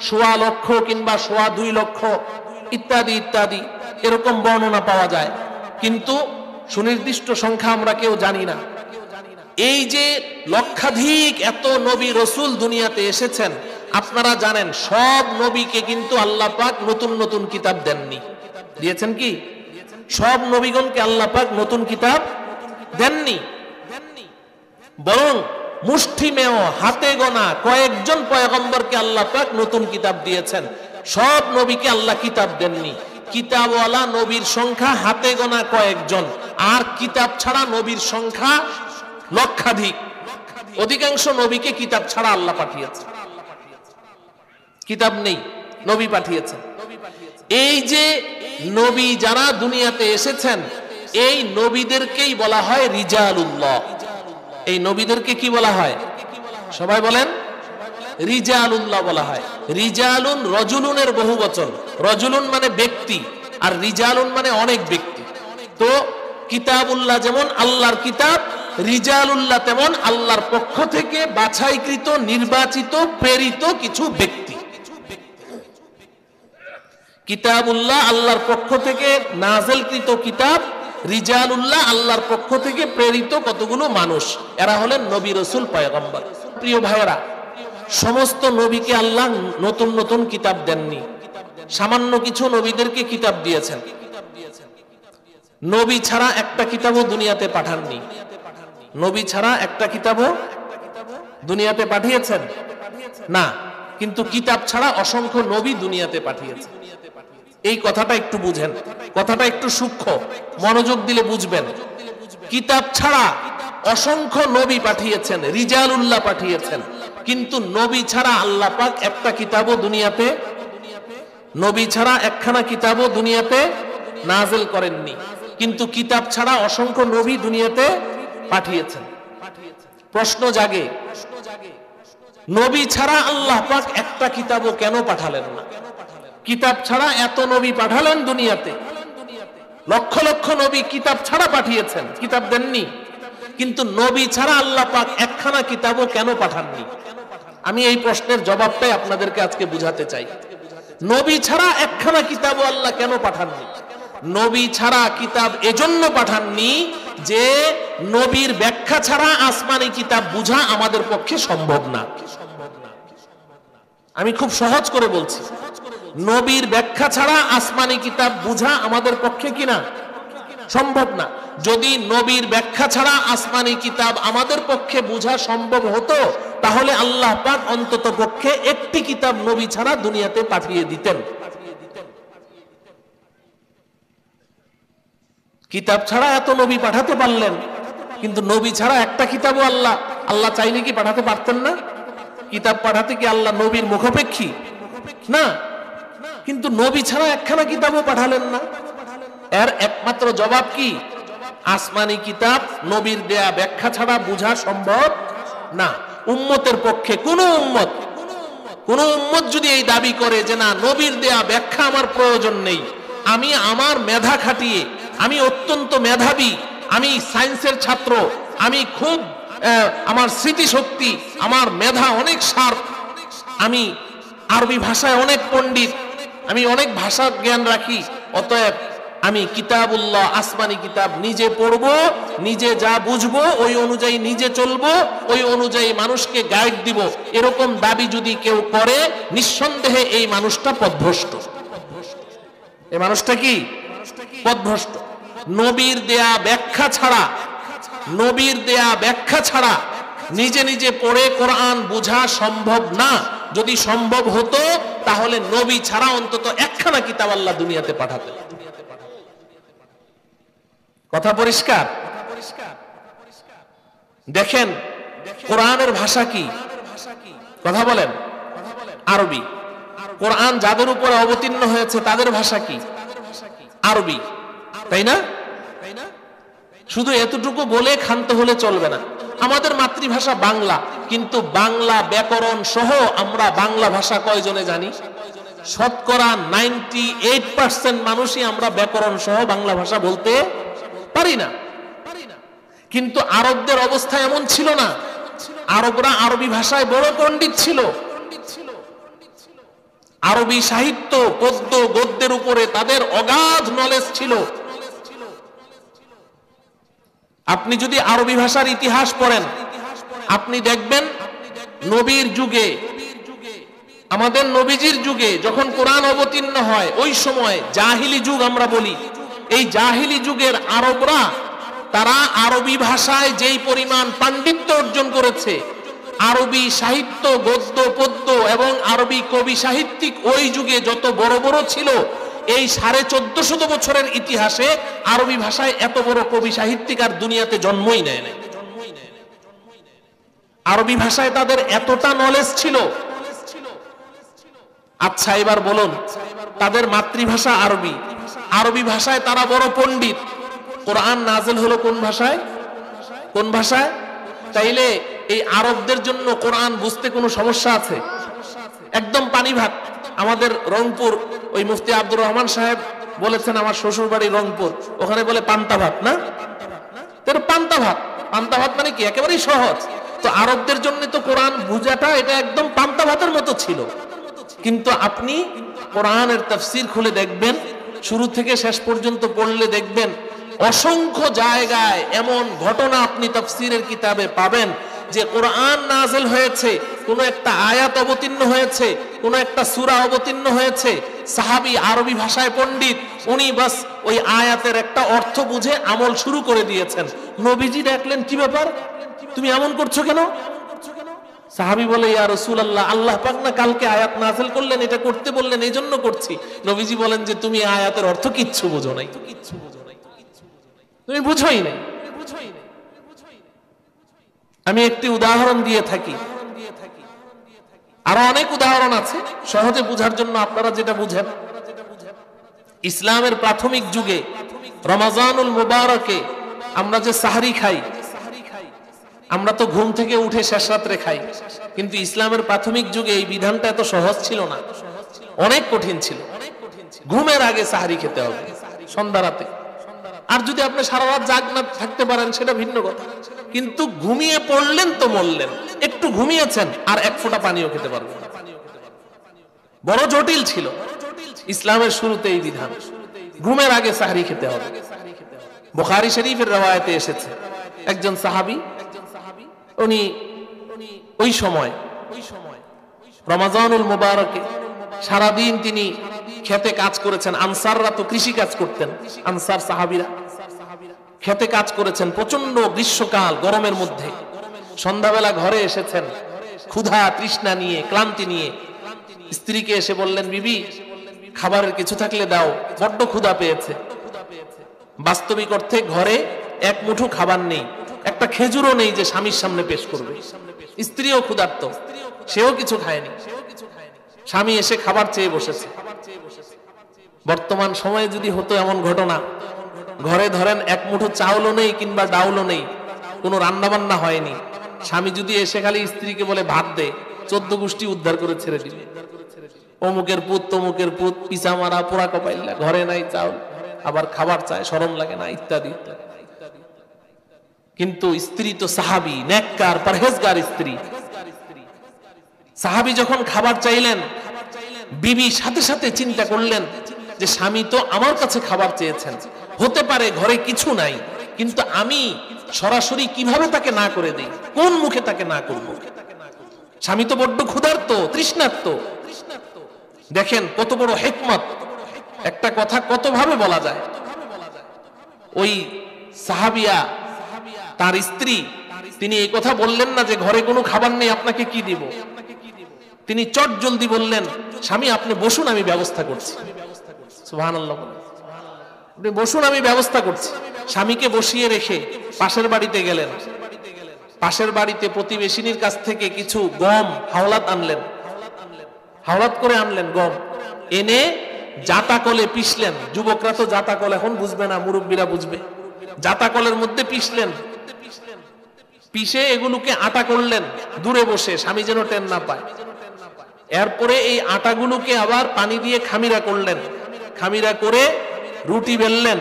১.৫ লক্ষ কিংবা ২.৫ লক্ষ ইত্যাদি ইত্যাদি এরকম বর্ণনা পাওয়া যায়, কিন্তু সুনির্দিষ্ট সংখ্যা আমরা কেউ জানি না। এই যে লক্ষাধিক এত নবী রাসূল দুনিয়াতে এসেছেন, আপনারা জানেন সব নবীকে কিন্তু আল্লাহ পাক নতুন নতুন কিতাব দেননি। দিয়েছেন কি? সব নবীগণকে আল্লাহ পাক নতুন কিতাব দেননি, বরং মুষ্টিমেয় হাতে গোনা কয়েকজন পয়গম্বরকে আল্লাহ পাক নতুন কিতাব দিয়েছেন। সব নবীকে আল্লাহ কিতাব দেননি। কিতাবওয়ালা নবীর সংখ্যা হাতে গোনা কয়েকজন, আর কিতাব ছাড়া নবীর সংখ্যা লক্ষাধিক। অধিকাংশ নবীকে কিতাব ছাড়া আল্লাহ পাঠিয়েছে, কিতাব নেই, নবী পাঠিয়েছেন। এই যে নবী যারা দুনিয়াতে এসেছেন, এই নবীদেরকেই বলা হয় রিজালুল্লাহ। এই নবীদেরকে কি বলা হয়? সবাই বলেন, রিজালুল্লাহ বলা হয়। রিজালুন রজুলুনের বহু বচন, রজুলুন মানে ব্যক্তি, আর রিজালুন মানে অনেক ব্যক্তি। তো কিতাবুল্লাহ যেমন আল্লাহর কিতাব, রিজালুল্লাহ তেমন আল্লাহর পক্ষ থেকে বাছাইকৃত, নির্বাচিত, প্রেরিত কিছু ব্যক্তি। কিতাবুল্লাহ আল্লাহর পক্ষ থেকে নাযিলকৃত কিতাব, রিজালুল্লাহ আল্লাহর পক্ষ থেকে প্রেরিত কতগুলো মানুষ, এরা হলেন নবী, রাসূল, পয়গম্বর। প্রিয় ভাইয়েরা, সমস্ত নবীকে আল্লাহ নতুন নতুন কিতাব দেননি, সামান্য কিছু নবীদেরকে কিতাব দিয়েছেন। নবী ছাড়া একটা কিতাবও দুনিয়াতে পাঠাননি। নবী ছাড়া একটা কিতাবও দুনিয়াতে পাঠিয়েছেন না, কিন্তু কিতাব ছাড়া অসংখ্য নবী দুনিয়াতে পাঠিয়েছেন। এই কথাটা একটু বুঝেন, কথাটা একটু সূক্ষ্ম, মনোযোগ দিলে বুঝবেন। কিতাব ছাড়া অসংখ্য নবী পাঠিয়েছেন, রিজালুল্লাহ পাঠিয়েছেন, কিন্তু নবী ছাড়া আল্লাহ পাক একটা কিতাবও দুনিয়াতে, নবী ছাড়া একখানা কিতাবও দুনিয়াতে নাযিল করেননি, কিন্তু কিতাব ছাড়া অসংখ্য নবী দুনিয়াতে পাঠিয়েছেন। প্রশ্ন জাগে, নবী ছাড়া আল্লাহ পাক একটা কিতাবও কেন পাঠালেন না? কিতাব ছাড়া এত নবী পাঠালেন দুনিয়াতে, লক্ষ লক্ষ নবী কিতাব ছাড়া পাঠিয়েছেন, কিতাব দেননি, কিন্তু নবী ছাড়া আল্লাহ পাক একখানা কিতাবও কেন পাঠাননি? আমি এই প্রশ্নের জবাবটাই আপনাদেরকে আজকে বুঝাতে চাই। নবী ছাড়া একখানা কিতাবও আল্লাহ কেন পাঠাননি? নবী ছাড়া কিতাব এজন্য পাঠাননি যে নবীর ব্যাখ্যা ছাড়া আসমানি কিতাব বুঝা আমাদের পক্ষে সম্ভব না। আমি খুব সহজ করে বলছি, নবীর ব্যাখ্যা ছাড়া আসমানি কিতাব বুঝা আমাদের পক্ষে কিনা সম্ভব না। যদি নবীর ব্যাখ্যা ছাড়া আসমানি কিতাব আমাদের পক্ষে বুঝা সম্ভব হতো, তাহলে আল্লাহ পাক অন্তত পক্ষে একটি কিতাব নবী ছাড়া দুনিয়াতে পাঠিয়ে দিতেন। কিতাব ছাড়া এত নবী পাঠাতে পারলেন, কিন্তু নবী ছাড়া একটা কিতাবও আল্লাহ চাইলে কি পাঠাতে পারতেন না? কিতাব পাঠাতে কি আল্লাহ নবীর মুখাপেক্ষী না? কিন্তু নবী ছাড়া একখানা কিতাবও পাঠালেন না। এর একমাত্র জবাব কি? আসমানি কিতাব নবীর দেয়া ব্যাখ্যা ছাড়া বোঝা সম্ভব না। উম্মতের পক্ষে কোন উম্মত যদি এই দাবি করে যে না, নবীর দেয়া ব্যাখ্যা আমার প্রয়োজন নেই, আমি আমার মেধা খাটিয়ে, আমি অত্যন্ত মেধাবী, আমি সায়েন্সের ছাত্র, আমি খুব আমার স্মৃতিশক্তি, আমার মেধা অনেক শার্প, আমি আরবি ভাষায় অনেক পণ্ডিত, আমি অনেক ভাষা জ্ঞান রাখি, অতএব আমি কিতাবুল্লাহ আসমানি কিতাব নিজে পড়বো, নিজে যা বুঝবো ওই অনুযায়ী নিজে চলবো, ওই অনুযায়ী মানুষকে গাইড দিব, এরকম দাবি যদি কেউ করে, নিঃসন্দেহে এই মানুষটা পথভ্রষ্ট। এই মানুষটা কি? পথভ্রষ্ট। নবীর দেয়া ব্যাখ্যা ছাড়া, নবীর দেয়া ব্যাখ্যা ছাড়া নিজে নিজে পড়ে কোরআন বোঝা সম্ভব না। যদি সম্ভব হতো, তাহলে নবী ছাড়া অন্তত একখানা কিতাব আল্লাহ দুনিয়াতে পাঠাতেন। কথা পরিষ্কার? দেখেন কোরআনের ভাষা কি? কথা বলেন। আরবি। কোরআন যাদের উপরে অবতীর্ণ হয়েছে তাদের ভাষা কি? আরবি, তাই না? শুধু এতটুকু বলে ক্ষান্ত হলে চলবে না। আমাদের মাতৃভাষা বাংলা, কিন্তু বাংলা ব্যাকরণ সহ আমরা বাংলা ভাষা কয়জনে জানি? শতকরা 98% মানুষই আমরা ব্যাকরণ সহ বাংলা ভাষা বলতে পারি না। কিন্তু আরবদের অবস্থা এমন ছিল না। আরবরা আরবি ভাষায় বড় পণ্ডিত ছিল। আরবি সাহিত্য, পদ্য, গদ্যের উপরে তাদের অগাধ নলেজ ছিল। আপনি যদি আরবি ভাষার ইতিহাস পড়েন, আপনি দেখবেন নবীর যুগে, আমাদের নবীজির যুগে যখন কোরআন অবতীর্ণ হয়, ওই সময় জাহিলি যুগ আমরা বলি, এই জাহিলি যুগের আরবরা, তারা আরবি ভাষায় যেই পরিমাণ পাণ্ডিত্য অর্জন করেছে, আরবি সাহিত্য, গদ্য, পদ্য এবং আরবি কবি সাহিত্যিক ওই যুগে যত বড় বড় ছিল, এই 1450 বছরের ইতিহাসে আরবি ভাষায় এত বড় কবি সাহিত্যিক আর দুনিয়াতে জন্মই নেয় নাই। আরবি ভাষায় তাদের এতটা নলেজ ছিল। আচ্ছা এবার বলুন, তাদের মাতৃভাষা আরবি, আরবি ভাষায় তারা বড় পণ্ডিত, কোরআন নাযিল হলো কোন ভাষায়? কোন ভাষায়? তাইলে এই আরবদের জন্য কোরআন বুঝতে কোনো সমস্যা আছে? একদম পানি ভাত। আমাদের রংপুর ওই মুফতি আব্দুর রহমান সাহেব বলেছেন, আমার শ্বশুর বাড়ি রংপুর, ওখানে বলে পান্তা ভাত, না পান্তা ভাত। পান্তা ভাত মানে কি? একেবারেই সহজ। তো আরবদের জন্য তো কোরআন বুঝাটা এটা একদম পান্তা ভাতের মতো ছিল। কিন্তু আপনি কোরআনের তাফসীর খুলে দেখবেন, শুরু থেকে শেষ পর্যন্ত পড়লে দেখবেন অসংখ্য জায়গায় এমন ঘটনা আপনি তাফসীরের কিতাবে পাবেন যে কোরআন নাযিল হয়েছে, কোন একটা আয়াত অবতীর্ণ হয়েছে, কোন একটা সূরা অবতীর্ণ হয়েছে, সাহাবী আরবি ভাষায় পণ্ডিত, উনি বাস ওই আয়াতের একটা অর্থ বুঝে আমল শুরু করে দিয়েছেন। নবীজি দেখলেন, কি ব্যাপার, তুমি এমন করছো কেন? সাহাবী বলে, ইয়া রাসূলুল্লাহ, আল্লাহ পাক না কালকে আয়াত নাযিল করলেন, এটা করতে বললেন, এই জন্য করছি। নবীজি বলেন যে তুমি আয়াতের অর্থ কিচ্ছু বুঝো নাই, তুমি বুঝোই নাই। আমি একটি উদাহরণ দিয়ে থাকি, আরো অনেক উদাহরণ আছে সহজে বুঝার জন্য। আপনারা যেটা বুঝেন, ইসলামের প্রাথমিক যুগে রমাজানুল মুবারকে আমরা যে সাহরি খাই, আমরা তো ঘুম থেকে উঠে শেষ রাত্রে খাই, কিন্তু ইসলামের প্রাথমিক যুগে এই বিধানটা এত সহজ ছিল না, অনেক কঠিন ছিল। ঘুমের আগে সাহরি খেতে হবে, সন্ধ্যা রাতে। আর যদি আপনি সারা রাত জাগ না থাকতে পারেন সেটা ভিন্ন কথা, কিন্তু ঘুমিয়ে পড়লেন তো মরলেন। একটু ঘুমিয়েছেন আর এক ফোঁটা পানিও খেতে পারবেন। বড় জটিল ছিল ইসলামের শুরুতে এই বিধান, ঘুমের আগে সাহরি খেতে হবে। বুখারী শরীফের রওয়ায়াতে এসেছে, একজন সাহাবী, উনি ওই সময় রমাজানুল মুবারকে সারাদিন তিনি খেতে কাজ করেছেন। আনসাররা তো কৃষি কাজ করতেন, আনসার সাহাবীরা খেতে কাজ করেছেন প্রচন্ড গ্রীষ্মকাল, গরমের মধ্যে। সন্ধ্যাবেলা ঘরে এসেছেন ক্ষুধা তৃষ্ণা নিয়ে, ক্লান্তি নিয়ে। স্ত্রীকে এসে বললেন, বিবি খাবারের কিছু থাকলে দাও, বড্ড ক্ষুধা পেয়েছে। বাস্তবিক অর্থে ঘরে এক মুঠো খাবার নেই, একটা খেজুরও নেই যে স্বামীর সামনে পেশ করবে। স্ত্রীও ক্ষুধার্ত, সেও কিছু খায়নি। স্বামী এসে খাবার চেয়ে বসেছে। বর্তমান সময়ে যদি হতো এমন ঘটনা, ঘরে ধরেন এক মুঠো চাউলও নেই কিংবা ডাউলও নেই, কোনো রান্না বান্না হয়নি, স্বামী যদি এসে খালি স্ত্রীকে বলে ভাত দে, 14 গোষ্ঠী উদ্ধার করে ছেড়ে দিবে। অমুকের পুত তমুকের পুত, পিছা মারা, পোড়া কপাইল্লা, ঘরে নাই চাউল, আবার খাবার চায়, শরম লাগে না, ইত্যাদি ইত্যাদি। কিন্তু স্ত্রী তো সাহাবী, নেককার পরহেজগার স্ত্রী। সাহাবী যখন খাবার চাইলেন, বিবি সাথে সাথে চিন্তা করলেন যে স্বামী তো আমার কাছে খাবার চেয়েছেন, হতে পারে ঘরে কিছু নাই, কিন্তু আমি সরাসরি কিভাবে তাকে না করে দেই, কোন মুখে তাকে না করব? স্বামী তো বড্ড ক্ষুধার্ত, তৃষ্ণার্ত। দেখেন কত বড় হিকমত, একটা কথা কত ভাবে বলা যায়। ওই সাহাবিয়া তার স্ত্রী, তিনি এই কথা বললেন না যে ঘরে কোনো খাবার নেই, আপনাকে কি দিব। তিনি চট জলদি বললেন, স্বামী আপনি বসুন, আমি ব্যবস্থা করছি। সুবহানাল্লাহ, আপনি বসুন, আমি ব্যবস্থা করছি। স্বামীকে বসিয়ে রেখে পাশের বাড়িতে গেলেন। পাশের বাড়িতে প্রতিবেশিনীর কাছ থেকে কিছু গম হাওলাত আনলেন, হাওলাত করে আনলেন গম, এনে জাতা কলে পিষলেন। যুবকরা তো জাতা কল এখন বুঝবে না, মুরব্বীরা বুঝবে। জাতা কলের মধ্যে পিষলেন, পিষে এগুলোকে আটা করলেন দূরে বসে, স্বামী যেন টের না পায়। এরপরে এই আটাগুলোকে আবার পানি দিয়ে খামিরা করলেন, খামিরা করে রুটি বেললেন।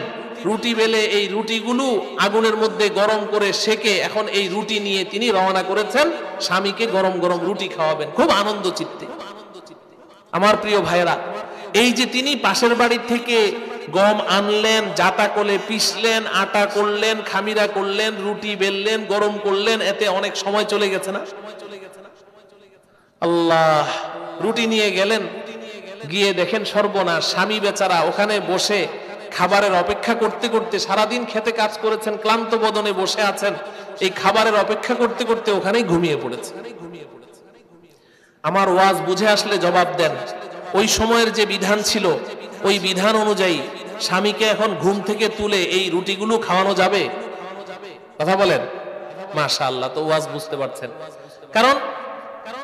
রুটি বেলে এই রুটিগুলো আগুনের মধ্যে গরম করে সেকে এখন এই রুটি নিয়ে তিনি রওনা করেছেন স্বামীকে গরম গরম রুটি খাওয়াবেন, খুব আনন্দ চিত্তে। আমার প্রিয় ভাইরা, এই যে তিনি পাশের বাড়ি থেকে গম আনলেন, জাতা কোলে পিষলেন, আটা করলেন, খামিরা করলেন, রুটি বেললেন, গরম করলেন, এতে অনেক সময় চলে গেছে না? আল্লাহ, রুটি নিয়ে গেলেন, গিয়ে দেখেন সর্বনাশ, স্বামী বেচারা ওখানে বসে খাবারের অপেক্ষা করতে করতে, সারাদিন খেতে কাজ করেছেন, ক্লান্ত বদনে বসে আছেন, এই খাবারের অপেক্ষা করতে করতে ওখানেই ঘুমিয়ে পড়েছে। আমার ওয়াজ বুঝে আসলে জবাব দেন। ওই সময়ের যে বিধান ছিল, ওই বিধান অনুযায়ী স্বামীকে এখন ঘুম থেকে তুলে এই রুটিগুলো খাওয়ানো যাবে? কথা বলেন। মাশাআল্লাহ, তো ওয়াজ বুঝতে পারছেন। কারণ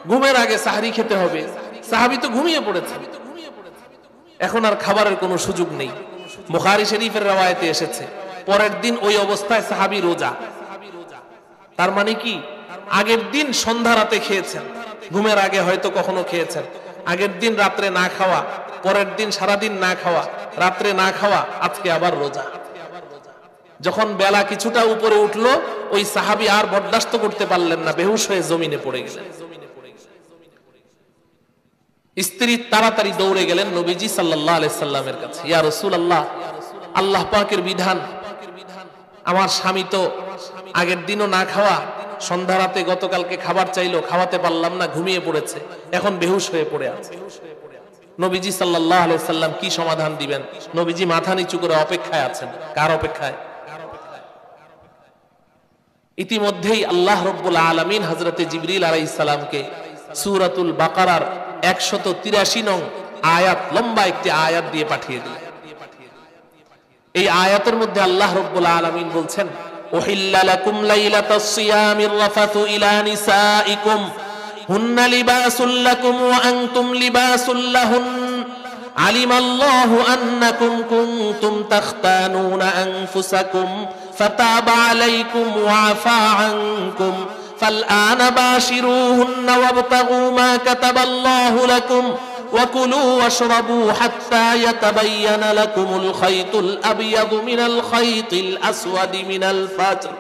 ঘুমের আগে সাহরি খেতে হবে, সাহাবী তো ঘুমিয়ে পড়েছে, এখন আর খাবারের কোনো সুযোগ নেই। বুখারী শরীফের রওয়ায়াতে এসেছে পরের দিন ওই অবস্থায় সাহাবী রোজা। তার মানে কি, আগের দিন সন্ধ্যা রাতে খেয়েছেন, ঘুমের আগে হয়তো কখনো খেয়েছেন, আগের দিন রাত্রে না খাওয়া, পরের দিন সারাদিন না খাওয়া, রাত্রে না খাওয়া, আজকে আবার রোজা। যখন বেলা কিছুটা উপরে উঠলো, ওই সাহাবী আর বরদাস্ত করতে পারলেন না, বেহুশ হয়ে জমিনে পড়ে গেলেন। স্ত্রী তাড়াতাড়ি দৌড়ে গেলেন নবীজি সাল্লাল্লাহু আলাইহি সাল্লামের কাছে, ইয়া রাসূলুল্লাহ, আল্লাহ পাকের বিধান, আমার স্বামী তো আগের দিনও না খাওয়া, সন্ধ্যা রাতে গতকালকে খাবার চাইলো, খাওয়াতে পারলাম না, ঘুমিয়ে পড়েছে, এখন বেহুশ হয়ে পড়ে আছে। নবীজি সাল্লাল্লাহু আলাইহি সাল্লাম কি সমাধান দিবেন? নবীজি মাথা নিচু করে অপেক্ষায় আছেন। কার অপেক্ষায়? ইতিমধ্যেই আল্লাহ রাব্বুল আলামিন হযরতে জিবরিল আলাইহিস সালামকে সূরাতুল বাকারার 183 নং আয়াত, লম্বা একটি আয়াত দিয়ে পাঠিয়ে দিলেন। এই আয়াতের মধ্যে আল্লাহ রাব্বুল আলামিন বলছেন, উহিল্লা লাকুম লাইলাতাস সিয়ামির রাফাতু ইলা নিসাইকুম হুন্না লিবাসুল লাকুম ওয়া আনতুম লিবাসুল লাহুন আলিমাল্লাহু আন্নাকুম কুনতুম তাখতানুনা আনফুসাকুম ফাতাবা আলাইকুম ওয়া আফা আনকুম ফালআনা বাশিরুহুন্না ওয়াবতাগু মা কাতাবাল্লাহু লাকুম وكلوا واشربوا حتى يتبين لكم الخيط الأبيض من الخيط الأسود من الفجر।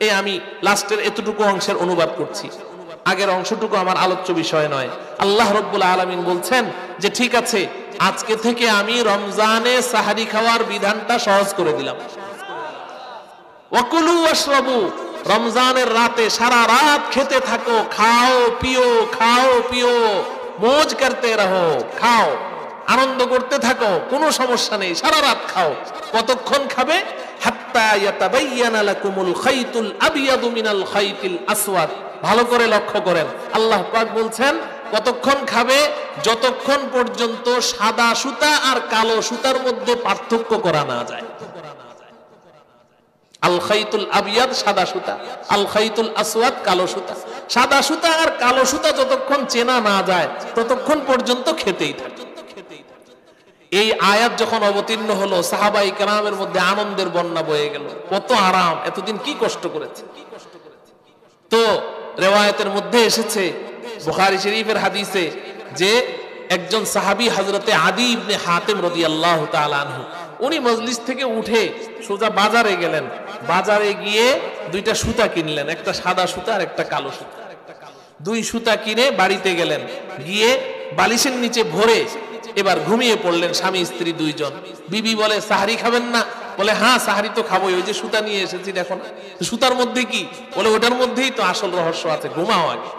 এই আমি লাস্টের এতটুকু অংশের অনুবাদ করছি, আগের অংশটুকু আমার আলোচ্য বিষয় নয়। আল্লাহ রাব্বুল আলামিন বলছেন যে ঠিক আছে, আজকে থেকে আমি রমজানে সাহারি খাওয়ার বিধানটা সহজ করে দিলাম। ওয়াকুলু ওয়াশরাবু, রমজানের রাতে সারা রাত খেতে থাকো, খাও পিও, খাও পিও, মौज করতে রহো, খাও, আনন্দ করতে থাকো, কোনো সমস্যা নেই, সারা রাত খাও। কতক্ষণ খাবে? হাত্তা ইয়াতাবায়ানা লাকুমুল খাইতুল আবিয়াদু মিনাল খাইতিল আসওয়াদ। ভালো করে লক্ষ্য করেন, আল্লাহ পাক বলছেন কতক্ষণ খাবে? যতক্ষণ পর্যন্ত সাদা সুতা আর কালো সুতার মধ্যে পার্থক্য করা না যায়। আল খাইতুল আবিয়াদ সাদা সুতা, আল খাইতুল আসওয়াদ কালো সুতা। সাদা সুতা আর কালো সুতা যতক্ষণ চেনা না যায় ততক্ষণ পর্যন্ত খেতেই থাকে। এই আয়াত যখন অবতীর্ণ হলো, সাহাবাই কেরামের মধ্যে আনন্দের বন্যা বয়ে গেল। কত আরাম, এতদিন কি কষ্ট করেছে। তো রিওয়ায়াতের মধ্যে এসেছে বুখারী শরীফের হাদিসে যে একজন সাহাবী হযরতে আদী ইবনে হাতিম রাদিয়াল্লাহু তাআলা আনহু, উনি মজলিস থেকে উঠে সোজা বাজারে গেলেন। বাজারে গিয়ে দুইটা সুতা কিনলেন, একটা সাদা সুতা আর একটা কালো সুতা। দুই সুতা কিনে বাড়িতে গেলেন, গিয়ে বালিশের নিচে ভরে এবার ঘুমিয়ে পড়লেন স্বামী স্ত্রী দুইজন। বিবি বলে, সাহারি খাবেন না? বলে, হ্যাঁ সাহারি তো খাবোই, ওই যে সুতা নিয়ে এসেছি দেখো না। সুতার মধ্যে কি? বলে, ওটার মধ্যেই তো আসল রহস্য আছে, ঘুমাও আগে।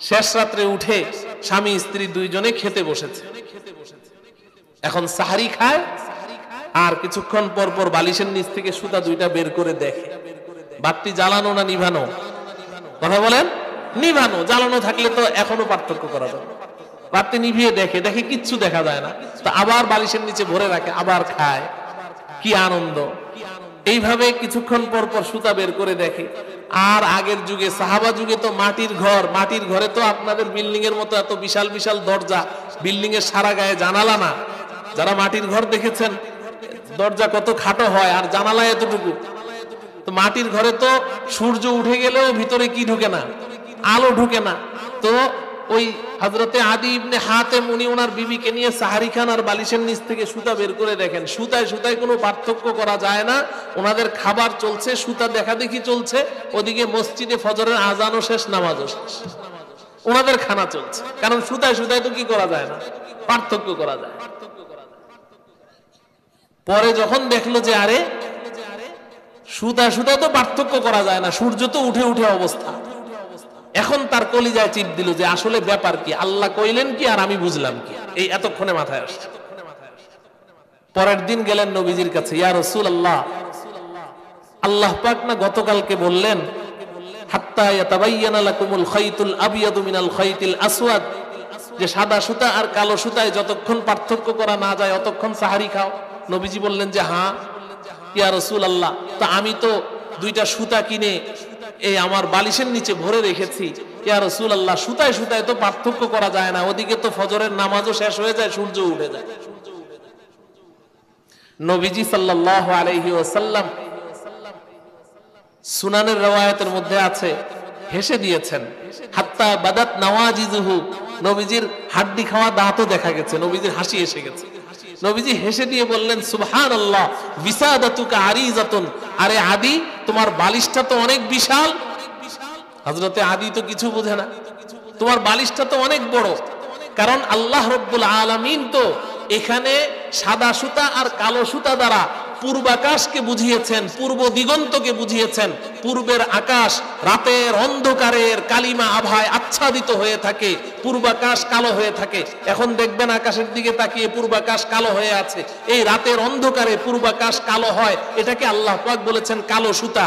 শেষ রাত্রে উঠে স্বামী স্ত্রী দুইজনে খেতে বসেছে। এখন সাহারি খায়, আর কিছুক্ষণ পর পর বালিশের নিচ থেকে সুতা দুইটা বের করে দেখে। বাতি জ্বালানো না নিভানো? কথা বলেন। নিভানো। জ্বালানো থাকলে তো এখনো পার্থক্য করা যাবে। বাতি নিভিয়ে দেখে, দেখে কিচ্ছু দেখা যায় না, তো আবার বালিশের নিচে ভরে রাখে, আবার খায়। কি আনন্দ! এইভাবে কিছুক্ষণ পর পর সুতা বের করে দেখে। আর আগের যুগে, সাহাবা যুগে তো মাটির ঘর, মাটির ঘরে তো আপনাদের বিল্ডিং এর মতো এত বিশাল বিশাল দরজা, বিল্ডিং এর সারা গায়ে জানালা না। যারা মাটির ঘর দেখেছেন, দরজা কত খাটো হয় আর জানালা এতটুকু। তো মাটির ঘরে তো সূর্য উঠে গেলেও ভিতরে কি ঢুকে না? আলো ঢুকে না। তো ওই হযরতে আদী ইবনে হাতিম, উনি ওনার বিবিকে নিয়ে সাহারি খান আর বালিশের নিচ থেকে সুতা বের করে দেখেন। সুতায় সুতায় কোনো পার্থক্য করা যায় না। ওনাদের খাবার চলছে, সুতা দেখা দেখি চলছে, ওদিকে মসজিদে ফজরের আজানও শেষ, নামাজও শেষ, ওনাদের খানা চলছে। কারণ সুতায় সুতায় তো কি করা যায় না, পার্থক্য করা যায়। পরে যখন দেখলো যে আরে সুতা সুতা তো পার্থক্য করা যায় না, সূর্য তো উঠে উঠে অবস্থা, এখন তার কলিজায় চিপ দিল যে আসলে ব্যাপার কি, আল্লাহ কইলেন কি আর আমি বুঝলাম কি, এই এতক্ষণে মাথায় আসছে। পরের দিন গেলেন নবীজির কাছে, ইয়া রাসূলুল্লাহ, আল্লাহ পাক না গতকালকে বললেন হাত্তা ইয়াতাবায়ানা লাকুমুল খাইতুল আবিয়াদু মিনাল খাইতিল আসওয়াদ, যে সাদা সুতা আর কালো সুতায় যতক্ষণ পার্থক্য করা না যায় অতক্ষণ সাহারি খাও? নবীজি বললেন যে হ্যাঁ ইয়া রাসূলুল্লাহ, তো আমি তো দুইটা সুতা কিনে এই আমার বালিশের নিচে ভরে রেখেছি। ইয়া রাসূলুল্লাহ, সুতায় সুতায় তো পার্থক্য করা যায় না, ওদিকে তো ফজরের নামাজও শেষ হয়ে যায়, সূর্য উঠে যায়। নবীজি সাল্লাল্লাহু আলাইহি ওয়াসাল্লাম সুনানের রওয়ায়াতের মধ্যে আছে হেসে দিয়েছেন, হাত্তা বাদাত নওয়াজিজুহু, নবীজির হাড্ডি খাওয়া দাঁতও দেখা গেছে, নবীজির হাসি এসে গেছে। নবীজি হেসে দিয়ে বললেন সুবহানাল্লাহ বিসাদাতুকা আরিজাতুন, আরে আদি তোমার বালিশটা তো অনেক বিশাল। হযরতে আদি তো কিছু বোঝে না, তোমার বালিশটা তো অনেক বড়। কারণ আল্লাহ রাব্বুল আলামিন তো এখানে সাদা সুতা আর কালো সুতা দ্বারা পূর্বাকাশকে বুঝিয়েছেন, পূর্ব দিগন্তকে বুঝিয়েছেন। পূর্বের আকাশ রাতের অন্ধকারের কালিমা আভায় আচ্ছাদিত হয়ে থাকে, পূর্বাকাশ কালো হয়ে থাকে। এখন দেখবেন আকাশের দিকে তাকিয়ে পূর্বাকাশ কালো হয়ে আছে, এই রাতের অন্ধকারে পূর্বাকাশ কালো হয়, এটাকে আল্লাহ পাক বলেছেন কালো সুতা।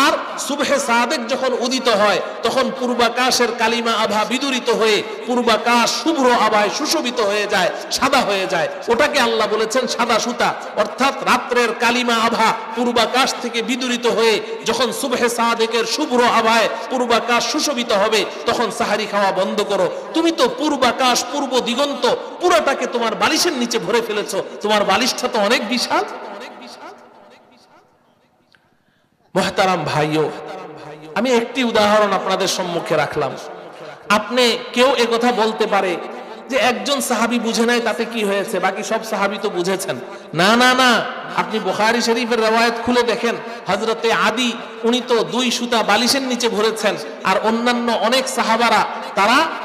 আর সুবহে সাদেক যখন উদিত হয় তখন পূর্বাকাশের কালিমা আভা বিদূরিত হয়ে পূর্বাকাশ শুভ্র আভায় সুশোভিত হয়ে যায়, সাদা হয়ে যায়, ওটাকে আল্লাহ বলেছেন সাদা সুতা। অর্থাৎ রাত্রের কালিমা আভা পূর্বাকাশ থেকে বিদূরিত হয়ে যখন সুবহে সাদেকের শুভ্র আভায় পূর্বাকাশ সুশোভিত হবে তখন সাহারি খাওয়া বন্ধ করো। তুমি তো পূর্বাকাশ পূর্ব দিগন্ত পুরোটাকে তোমার বালিশের নিচে ভরে ফেলেছো, তোমার বালিশটা তো অনেক বিশাল। মুহতারাম ভাইও, আমি একটি উদাহরণ আপনাদের সম্মুখে রাখলাম। আপনি কেউ একথা বলতে পারে যে একজন সাহাবী বুঝে নাই তাতে কি হয়েছে, বাকি সব সাহাবী তো বুঝেছেন। না না না, আপনি বুখারী শরীফের রওয়ায়াত খুলে দেখেন, হযরতে আদি উনি তো দুই সুতা বালিশের নিচে ভরেছেন, আর অন্যান্য অনেক সাহাবারা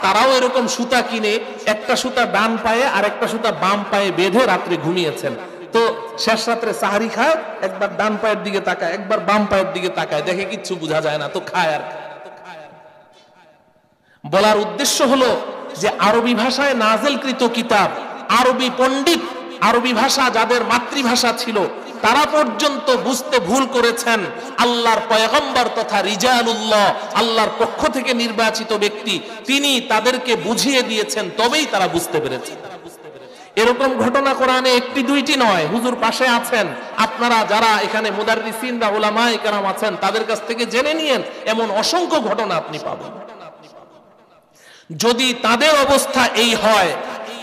তারাও এরকম সুতা কিনে একটা সুতা ডান পায়ে আর একটা সুতা বাম পায়ে বেঁধে রাত্রে ঘুমিয়েছেন। তো শেষ রাত্রে সাহারি খায়, একবার ডান পায়ের দিকে তাকায়, একবার বাম পায়ের দিকে তাকায়, দেখে কিচ্ছু বোঝা যায় না, তো খায় আর খায়। বলার উদ্দেশ্য হলো যে আরবি ভাষায় নাযিলকৃত কিতাব, আরবি পণ্ডিত, আরবি ভাষা যাদের মাতৃভাষা ছিল তারা পর্যন্ত বুঝতে ভুল করেছেন। আল্লাহর পয়গম্বর তথা রিজালুল্লাহ, আল্লাহর পক্ষ থেকে নির্বাচিত ব্যক্তি, তিনি তাদেরকে বুঝিয়ে দিয়েছেন, তবেই তারা বুঝতে পেরেছে। এরকম ঘটনা কোরআনে একটি দুইটি নয়, হুজুর পাশে আছেন, আপনারা যারা এখানে মুদাররিসিন বা উলামায়ে কেরাম আছেন তাদের কাছ থেকে জেনে নিয়েন, এমন অসংখ্য ঘটনা আপনি পাবেন। যদি তাদের অবস্থা এই হয়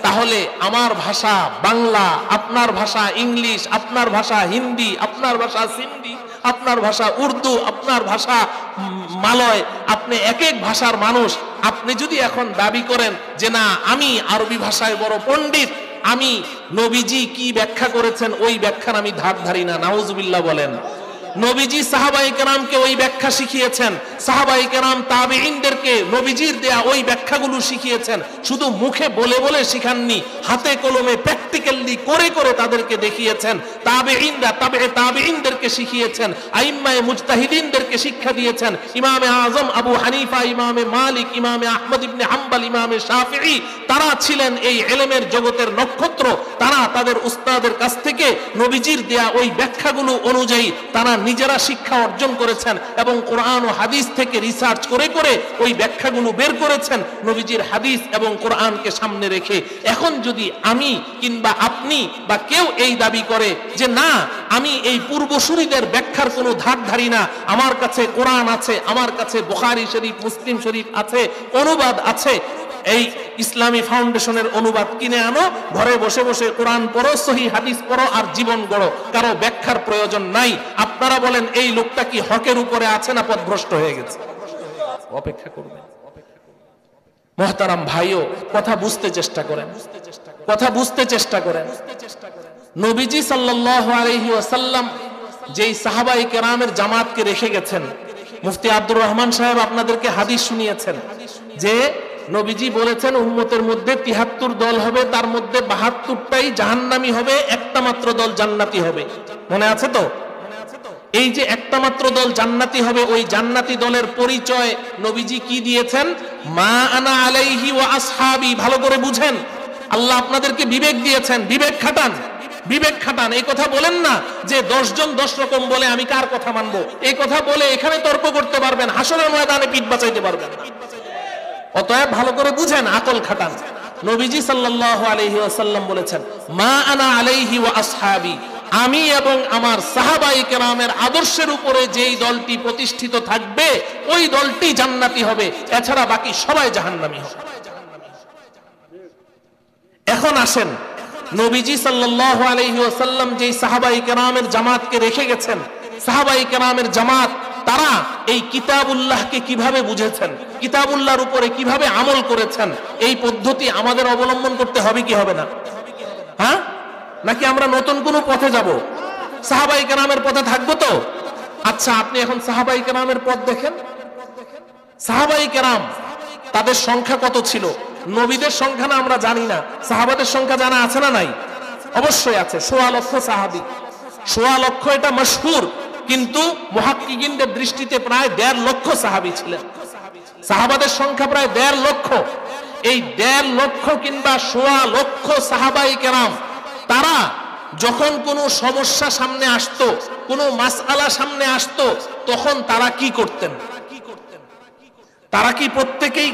তাহলে আমার ভাষা বাংলা, আপনার ভাষা ইংলিশ, আপনার ভাষা হিন্দি, আপনার ভাষা সিন্ধি, আপনার ভাষা উর্দু, আপনার ভাষা মালয়, আপনি এক এক ভাষার মানুষ। আপনি যদি এখন দাবি করেন যে না আমি আরবি ভাষায় বড় পণ্ডিত, আমি নবীজি কি ব্যাখ্যা করেছেন ওই ব্যাখ্যার আমি ধার ধারি না, নাউজুবিল্লাহ বলেন। নবীজি সাহাবায়ে কেরামকে ওই ব্যাখ্যা শিখিয়েছেন, সাহাবায়ে কেরাম তাবেঈনদেরকে নবীজির দেয়া ওই ব্যাখ্যাগুলো শিখিয়েছেন। শুধু মুখে বলে বলে শিখাননি, হাতে কলমে প্র্যাকটিক্যালি করে করে তাদেরকে দেখিয়েছেন। তাবেঈনরা তাবেঈনদেরকে শিখিয়েছেন, আইম্মায়ে মুজতাহিদিনদেরকে শিক্ষা দিয়েছেন। ইমামে আজম আবু হানিফা, ইমামে মালিক, ইমামে আহমদ ইবনে হাম্বল, ইমামে শাফিঈ, তারা ছিলেন এই ইলমের জগতের নক্ষত্র। তারা তাদের উস্তাদের কাছ থেকে নবীজির দেয়া ওই ব্যাখ্যাগুলো অনুযায়ী তারা নিজেরা শিক্ষা অর্জন করেছেন এবং কোরআন ও হাদিস থেকে রিসার্চ করে করে ওই ব্যাখ্যাগুলো বের করেছেন নবীজির হাদিস এবং কোরআনকে সামনে রেখে। এখন যদি আমি কিংবা আপনি বা কেউ এই দাবি করে যে না আমি এই পূর্বসূরীদের ব্যাখ্যার কোনো ধার ধারি না, আমার কাছে কোরআন আছে, আমার কাছে বুখারী শরীফ, মুসলিম শরীফ আছে, অনুবাদ আছে, এই ইসলামী ফাউন্ডেশনের অনুবাদ কিনে আনো, ঘরে বসে বসে কোরআন পড়ো, সহিহ হাদিস পড়ো আর জীবন গড়ো, কারো ব্যাখ্যার প্রয়োজন নাই। আপনারা বলেন এই লোকটা কি হকের উপরে আছে না পথভ্রষ্ট হয়ে গেছে? অপেক্ষা করবেন। মুহতারাম ভাইও, কথা বুঝতে চেষ্টা করেন, কথা বুঝতে চেষ্টা করেন। নবীজি সাল্লাল্লাহু আলাইহি ওয়াসাল্লাম যেই সাহাবায়ে কেরামের জামাতকে রেখে গেছেন, মুফতি আব্দুর রহমান সাহেব আপনাদেরকে হাদিস শুনিয়েছেন যে নবীজি বলেছেন উম্মতের মধ্যে ৭৩ দল হবে, তার মধ্যে ৭২টাই জাহান্নামী হবে, একটা মাত্র দল জান্নাতি হবে। মনে আছে তো? এই যে একটা মাত্র দল জান্নাতি হবে, ওই জান্নাতি দলের পরিচয় নবীজি কি দিয়েছেন? মা আনা আলাইহি ওয়া আসহাবি। ভালো করে বুঝেন, আল্লাহ আপনাদেরকে বিবেক দিয়েছেন, বিবেক খাটান, বিবেক খাটান। এই কথা বলেন না যে ১০ জন ১০ রকম বলে আমি কার কথা মানবো, এই কথা বলে এখানে তর্ক করতে পারবেন, হাসরের ময়দানে পিঠ বাঁচাইতে পারবেন। অতএব ভালো করে বুঝেন, আকল খাটান। নবীজি সাল্লাল্লাহু আলাইহি ওয়াসাল্লাম বলেছেন, মা আনা আলাইহি ওয়া আসহাবি, আমি এবং আমার সাহাবায়ে কেরামের আদর্শের উপরে যেই দলটি প্রতিষ্ঠিত থাকবে ওই দলটি জান্নাতি হবে, এছাড়া বাকি সবাই জাহান্নামী হবে। এখন আসেন, নবীজি সাল্লাল্লাহু আলাইহি ওয়াসাল্লাম যেই সাহাবায়ে কেরামের জামাতকে রেখে গেছেন, সাহাবায়ে কেরামের জামাত তারা এই কিতাবুল্লাহকে কিভাবে বুঝেছেন, কিতাবুল্লাহর উপরে কিভাবে আমল করেছেন, এই পদ্ধতি আমাদের অবলম্বন করতে হবে কি হবে না? হ্যাঁ, নাকি আমরা নতুন কোন পথে যাব? সাহাবায়ে কেরামের পথে থাকবো তো? আচ্ছা, আপনি এখন সাহাবায়ে কেরামের পথ দেখেন। সাহাবায়ে কেরাম তাদের সংখ্যা কত ছিল? নবীদের সংখ্যা না আমরা জানি না, সাহাবাদের সংখ্যা জানা আছে না নাই? অবশ্যই আছে, ১৬ লক্ষ সাহাবী। ১৬ লক্ষ এটা মশহুর, কিন্তু মুহাক্কিকিনদের দৃষ্টিতে প্রায় ১.৫ লক্ষ সাহাবী ছিলেন। সাহাবাদের সংখ্যা প্রায় ১.৫ লক্ষ। এই ১.৫ লক্ষ কিংবা ১৬ লক্ষ সাহাবায়ে কেরাম তারা যখন কোনো সমস্যা সামনে আসতো, কোনো মাসআলা সামনে আসতো, তখন তারা কি করতেন? তারা কি প্রত্যেকেই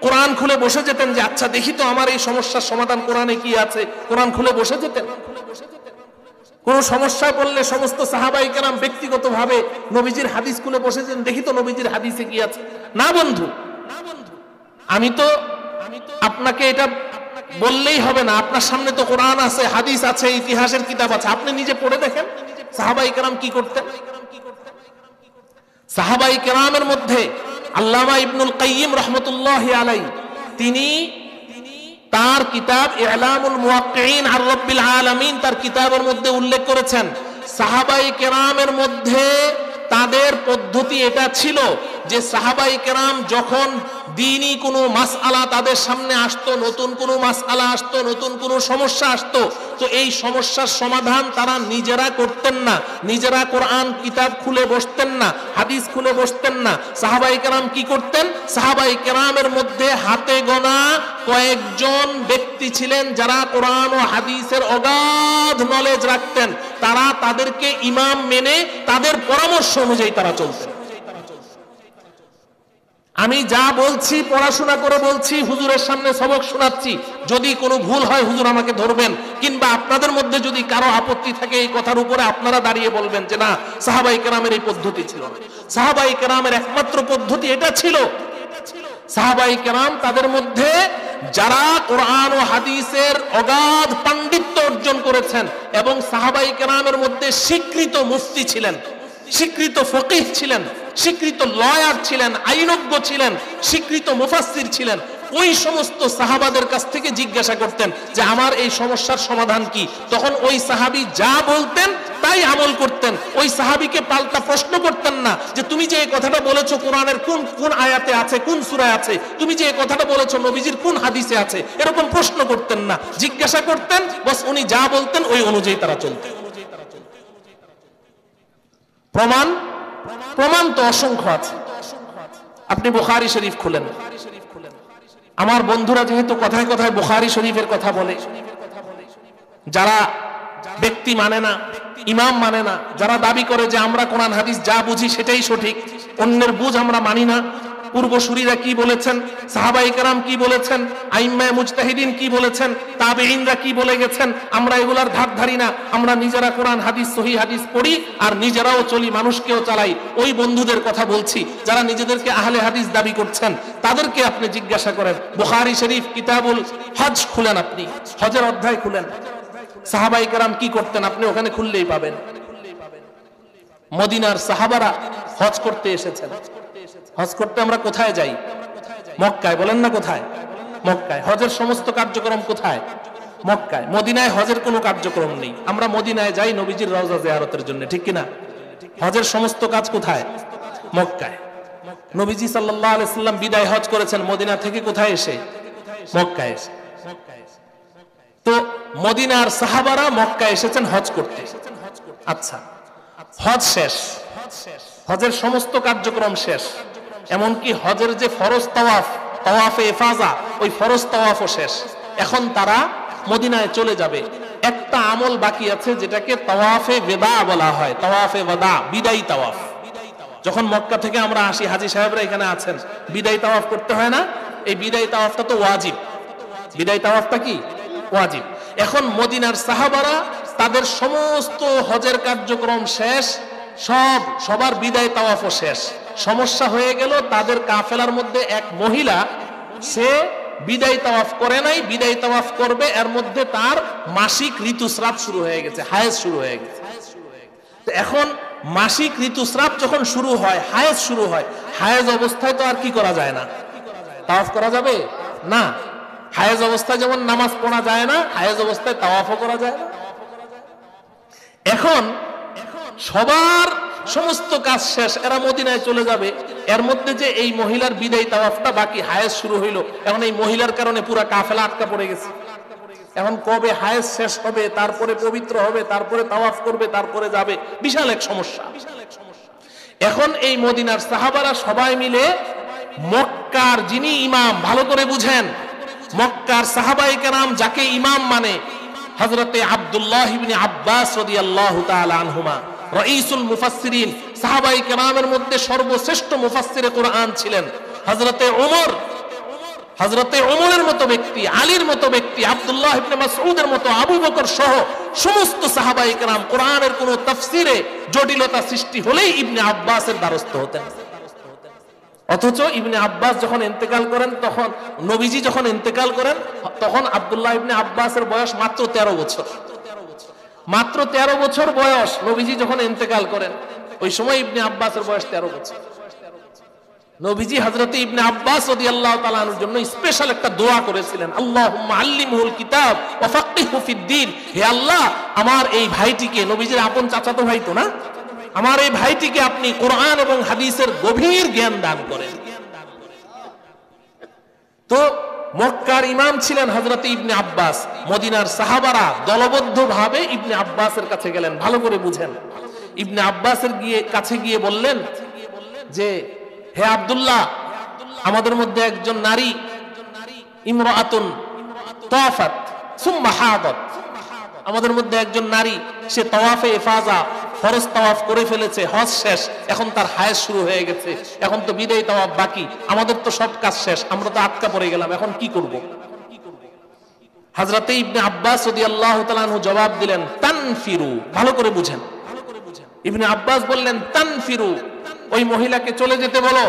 কোরআন খুলে বসে যেতেন যে আচ্ছা দেখি তো আমার এই সমস্যার সমাধান কোরআনে কি আছে? কোরআন খুলে বসে যেতেন? কোন সমস্যায় পড়লে সমস্ত সাহাবায়ে কেরাম ব্যক্তিগতভাবে নবীজির হাদিস খুলে বসে যেতেন, দেখি তো নবীজির হাদিসে কি আছে? না বন্ধু, আমি তো আপনাকে এটা বললেই হবে না, আপনার সামনে তো কোরআন আছে, হাদিস আছে, ইতিহাসের কিতাব আছে, আপনি নিজে পড়ে দেখেন সাহাবায়ে কেরাম কি করতেন। সাহাবায়ে কেরামের মধ্যে আল্লামা ইবনুল কাইয়িম রাহমাতুল্লাহি আলাইহি তিনি তার কিতাব ইলামুল মুওয়াক্কিঈন আর রাব্বিল আলামিন তার কিতাবের মধ্যে উল্লেখ করেছেন, সাহাবায়ে কেরামের মধ্যে তাদের পদ্ধতি এটা ছিল যে সাহাবায়ে কেরাম যখন দ্বীনি কোনো মাসআলা তাদের সামনে আসতো, নতুন কোনো মাসআলা আসতো, নতুন কোনো সমস্যা আসতো, তো এই সমস্যার সমাধান তারা নিজেরা করতেন না, নিজেরা কোরআন কিতাব খুলে বসতেন না, হাদিস খুলে বসতেন না। সাহাবায়ে কেরাম কি করতেন? সাহাবায়ে কেরামের মধ্যে হাতে গোনা কয়েকজন ব্যক্তি ছিলেন যারা কোরআন ও হাদিসের অগাধ নলেজ রাখতেন, তারা তাদেরকে ইমাম মেনে তাদের পরামর্শ অনুযায়ী তারা চলতেন। আমি যা বলছি পড়াশোনা করে বলছি, হুজুরের সামনে সবক শোনাচ্ছি, যদি কোনো ভুল হয় হুজুর আমাকে ধরবেন, কিংবা আপনাদের মধ্যে যদি কারো আপত্তি থাকে এই কথার উপরে আপনারা দাঁড়িয়ে বলবেন যে না, সাহাবায়ে কেরামের এই পদ্ধতি ছিল না, সাহাবায়ে কেরামের একমাত্র পদ্ধতি এটা ছিল। সাহাবায়ে কেরাম তাদের মধ্যে যারা কোরআন ও হাদিসের অগাধ পাণ্ডিত্য অর্জন করেছেন এবং সাহাবায়ে কেরামের মধ্যে স্বীকৃত মুফতি ছিলেন, স্বীকৃত ফকিহ ছিলেন, স্বীকৃত লয়ার ছিলেন, আইনজ্ঞ ছিলেন, স্বীকৃত মুফাসসির ছিলেন, ওই সমস্ত সাহাবাদের কাছ থেকে জিজ্ঞাসা করতেন যে আমার এই সমস্যার সমাধান কি। তখন ওই সাহাবী যা বলতেন তাই আমল করতেন, ওই সাহাবীকে পাল্টা প্রশ্ন করতেন না যে তুমি যে এই কথাটা বলেছো কোরআনের কোন কোন আয়াতে আছে, কোন সূরায় আছে, তুমি যে এই কথাটা বলেছো নবীজির কোন হাদিসে আছে, এরকম প্রশ্ন করতেন না, জিজ্ঞাসা করতেন, বস উনি যা বলতেন ওই অনুযায়ী তারা চলতেন। প্রমাণ তো অসংখ্য আছে। আপনি বুখারী শরীফ খুলেন, আমার বন্ধুরা যেহেতু কথায় কথায় বুখারী শরীফের কথা বলে, যারা ব্যক্তি মানে না, ইমাম মানে না, যারা দাবি করে যে আমরা কোরআন হাদিস যা বুঝি সেটাই সঠিক, অন্যের বুঝ আমরা মানি না, পূর্বসূরীরা কি বলেছেন, সাহাবায়ে কেরাম কি বলেছেন, আইম্মায়ে মুজতাহিদিন কি বলেছেন, তাবেঈনরা কি বলে গেছেন, আমরা এগুলার ধার ধারি না, আমরা নিজেরা কোরআন হাদিস সহিহ হাদিস পড়ি আর নিজেরাও চলি, মানুষকেও চালাই। ওই বন্ধুদের কথা বলছি যারা নিজেদেরকে আহলে হাদিস দাবি করছেন, তাদেরকে আপনি জিজ্ঞাসা করেন, বুখারী শরীফ কিতাবুল হজ খুলেন, আপনি হজের অধ্যায় খুলেন, সাহাবায়ে কেরাম কি করতেন আপনি ওখানে খুললেই পাবেন। মদিনার সাহাবারা হজ করতে এসেছেন, হজ করতে আমরা কোথায় যাই? মক্কায়। বলেন না কোথায়? মক্কায়। হজের সমস্ত কার্যক্রম কোথায়? মক্কায়। মদিনায় হজের কোনো কার্যক্রম নেই। আমরা মদিনায় যাই নবীজির রওজা জিয়ারতের জন্য, ঠিক কিনা? হজের সমস্ত কাজ কোথায়? মক্কায়। নবীজি সাল্লাল্লাহু আলাইহি সাল্লাম বিদায় হজ করেছেন মদিনা থেকে, কোথায় এসে? মক্কায় এসে। তো মদিনার সাহাবারা মক্কায় এসেছেন হজ করতে। আচ্ছা, হজ শেষ, হজের সমস্ত কার্যক্রম শেষ, এমনকি হজের যে ফরজ তাওয়াফ, তাওয়াফে ইফাজা, ওই ফরজ তাওয়াফও শেষ। এখন তারা মদিনায় চলে যাবে, একটা আমল বাকি আছে যেটাকে তাওয়াফে ওয়াদা বলা হয়। তাওয়াফে ওয়াদা, বিদায়ী তাওয়াফ। যখন মক্কা থেকে আমরা আসি, হাজী সাহেবরা এখানে আছেন, বিদায়ী তাওয়াফ করতে হয় না? এই বিদায়ী তাওয়াফটা তো ওয়াজিব। বিদায় তাওয়াফটা কি ওয়াজিব। এখন মদিনার সাহাবারা তাদের সমস্ত হজের কার্যক্রম শেষ, সবার বিদায় তাওয়াফও শেষ। সমস্যা হয়ে গেল তাদের কাফেলার মধ্যে এক মহিলা, সে বিদায় তাওয়াফ করে নাই, বিদায় তাওয়াফ করবে, এর মধ্যে তার মাসিক ঋতুস্রাব শুরু হয়ে গেছে, হায়েজ শুরু হয়ে গেছে। এখন মাসিক ঋতুস্রাব যখন শুরু হয়, হায়েজ শুরু হয়, হায়েজ অবস্থায় তো আর কি করা যায় না, তাওয়াফ করা যাবে না। হায়েজ অবস্থায় যেমন নামাজ পড়া যায় না, হায়েজ অবস্থায় তাওয়াফও করা যায় না। এখন সবার সমস্ত কাজ শেষ, এরা মদিনায় চলে যাবে, এর মধ্যে যে এই মহিলার বিদায় তাওয়াফটা বাকি, হায়েজ শুরু হইল। এখন এই মহিলার কারণে পুরা কাফেলা আটকা পড়ে গেছে। এখন কবে হায়েজ শেষ হবে, তারপরে পবিত্র হবে, তারপরে তাওয়াফ করবে, তারপরে যাবে, বিশাল এক সমস্যা। এখন এই মদিনার সাহাবারা সবাই মিলে মক্কার যিনি ইমাম, ভালো করে বুঝেন, মক্কার সাহাবায়ে কেরাম যাকে ইমাম মানে, হযরতে আব্দুল্লাহ ইবনে আব্বাস রাদিয়াল্লাহু তাআলা আনহুমা, রাইসুল মুফাসসিরিন, সাহাবায়ে কেরামের মধ্যে সর্বশ্রেষ্ঠ মুফাসসিরে কোরআন ছিলেন হযরতে ওমর। হযরতে ওমরের মতো ব্যক্তি, আলীর মতো ব্যক্তি, আব্দুল্লাহ ইবনে মাসউদের মতো, আবু বকর সহ সমস্ত সাহাবায়ে কেরাম কোরআনের কোন তাফসিরে জটিলতা সৃষ্টি হলেই ইবনে আব্বাসের দ্বারস্থ হতেন। অথচ ইবনে আব্বাস যখন ইন্তেকাল করেন, তখন নবীজি যখন ইন্তেকাল করেন, তখন আব্দুল্লাহ ইবনে আব্বাসের বয়স মাত্র 13 বছর। মাত্র 13 বছর বয়স নবীজি যখন ইন্তেকাল করেন, ওই সময় ইবনে আব্বাসের বয়স 13 বছর। নবীজি হযরত ইবনে আব্বাস রাদিয়াল্লাহু তাআলা আনহুর জন্য স্পেশাল একটা দোয়া করেছিলেন, আল্লাহুম্মা আল্লিমহুল কিতাব ওয়া ফাক্কিহহু ফিদ্দীন। হে আল্লাহ, আমার এই ভাইটিকে, নবীজির আপন চাচাতো ভাই তো না, আমার এই ভাইটিকে আপনি কোরআন এবং হাদিসের গভীর জ্ঞান দান করেন। তো মক্কার ইমাম ছিলেন হযরত ইবনে আব্বাস। মদিনার সাহাবারা দলবদ্ধভাবে ইবনে আব্বাসের কাছে গেলেন, ভালো করে বুঝেন। ইবনে আব্বাসের কাছে গিয়ে বললেন যে, হে আব্দুল্লাহ, আমাদের মধ্যে একজন নারী, ইমরাআতুন তাওয়াফাত সুম্মা হাদাত, আমাদের মধ্যে একজন নারী, সে তাওয়াফে ইফাজা ফরজ তাওয়াফ করে ফেলেছে, হজ শেষ, এখন তার হায়েজ শুরু হয়ে গেছে, এখন তো বিদায় তাওয়াফ বাকি, আমাদের তো সব কাজ শেষ, আমরা তো আটকা পড়ে গেলাম, এখন কি করব? হযরতে ইবনে আব্বাস রাদিয়াল্লাহু তাআলা আনহু জবাব দিলেন, তানফিরু। ভালো করে বুঝেন, ইবনে আব্বাস বললেন, তানফিরু, ওই মহিলাকে চলে যেতে বলো,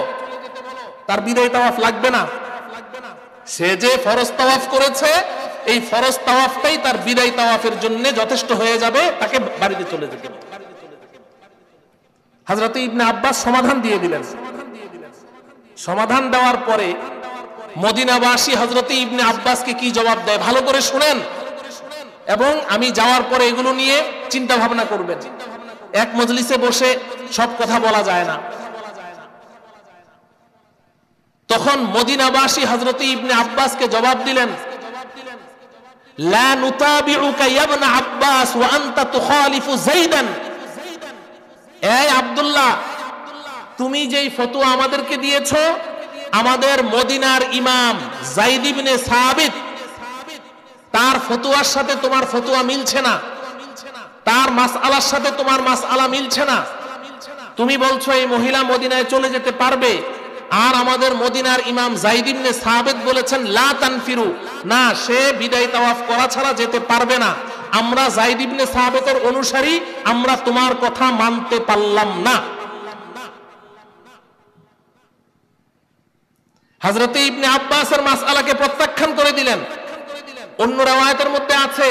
তার বিদায় তাওয়াফ লাগবে না। সে যে ফরজ তাওয়াফ করেছে, এই ফরজ তাওয়াফটাই তার বিদায় তাওয়াফের জন্য যথেষ্ট হয়ে যাবে, তাকে বাড়িতে চলে যেতে হবে। হযরত ইবনে আব্বাস সমাধান দিয়ে দিলেন। সমাধান দেওয়ার পরে মদিনাবাসী হযরত ইবনে আব্বাসকে কি জবাব দেয়, ভালো করে শুনেন, এবং আমি যাওয়ার পরে এগুলো নিয়ে চিন্তা ভাবনা করবেন। এক মজলিসে বসে সব কথা বলা যায় না। তখন মদিনাবাসী হযরত ইবনে আব্বাসকে জবাব দিলেন, লা নুতাবিউকা ইয়া ইবনে আব্বাস ওয়া আনতা তুখালিফু যায়দান। এই আব্দুল্লাহ, তুমি যেই ফতোয়া আমাদেরকে দিয়েছো, আমাদের মদিনার ইমাম যায়েদ ইবনে সাবিত, তার ফতোয়ার সাথে তোমার ফতোয়া মিলছে না, তার মাসআলার সাথে তোমার মাসআলা মিলছে না। তুমি বলছো এই মহিলা মদিনায় চলে যেতে পারবে, আর আমাদের মদিনার ইমাম যায়েদ ইবনে সাবিত বলেছেন লা তানফিরু, না, সে বিদায় তাওয়াফ করা ছাড়া যেতে পারবে না। আমরা যায়েদ ইবনে সাবিতের অনুসারী, আমরা তোমার কথা মানতে পারলাম না। হযরত ইবনে আব্বাসের মাসআলাকে প্রত্যাখ্যান করে দিলেন। অন্য riwayতের মধ্যে আছে,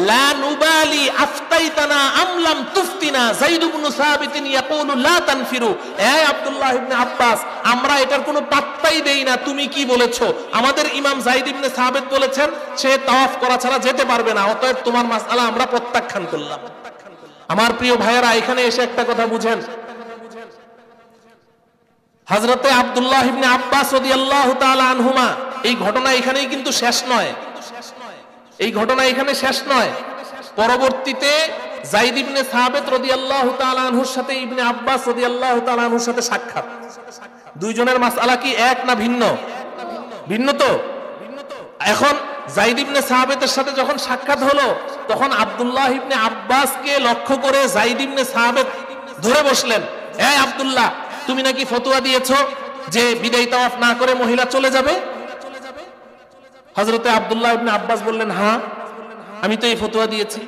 লা নুবালি আফতাইতানা আম লাম তুফতিনা, যায়েদ ইবনে সাবিত ইয়াকুলু লা তানফিরু। এই আব্দুল্লাহ ইবনে আব্বাস, আমরা এটার কোনো পাত্তাই দেই না, তুমি কি বলেছো। আমাদের ইমাম যায়েদ ইবনে সাবিত বলেছেন সে তাওয়াফ করা ছাড়া যেতে পারবে না, অতএব তোমার মাসআলা আমরা প্রত্যাখ্যান করলাম। আমার প্রিয় ভাইয়েরা, এখানে এসে একটা কথা বুঝেন, হযরতে আব্দুল্লাহ ইবনে আব্বাস রাদিয়াল্লাহু তাআলা আনহুমা, এই ঘটনা এখানেই কিন্তু শেষ নয়। এই ঘটনা এখানে শেষ নয়। পরবর্তীতে যায়েদ ইবনে সাবিত রাদিয়াল্লাহু তাআলা আনহুর সাথে ইবনে আব্বাস রাদিয়াল্লাহু তাআলা আনহুর সাথে সাক্ষাৎ। দুইজনের মাসআলা কি এক না ভিন্ন? ভিন্ন তো। এখন যায়েদ ইবনে সাবিতের সাথে যখন সাক্ষাৎ হলো, তখন আব্দুল্লাহ ইবনে আব্বাসকে লক্ষ্য করে যায়েদ ইবনে সাবিত ধরে বসলেন, এই আব্দুল্লাহ, তুমি নাকি ফতোয়া দিয়েছো যে বিদায় তাওয়াফ না করে মহিলা চলে যাবে। হযরতে আব্দুল্লাহ ইবনে আব্বাস বললেন, হ্যাঁ আমি তো এই ফতোয়া দিয়েছি।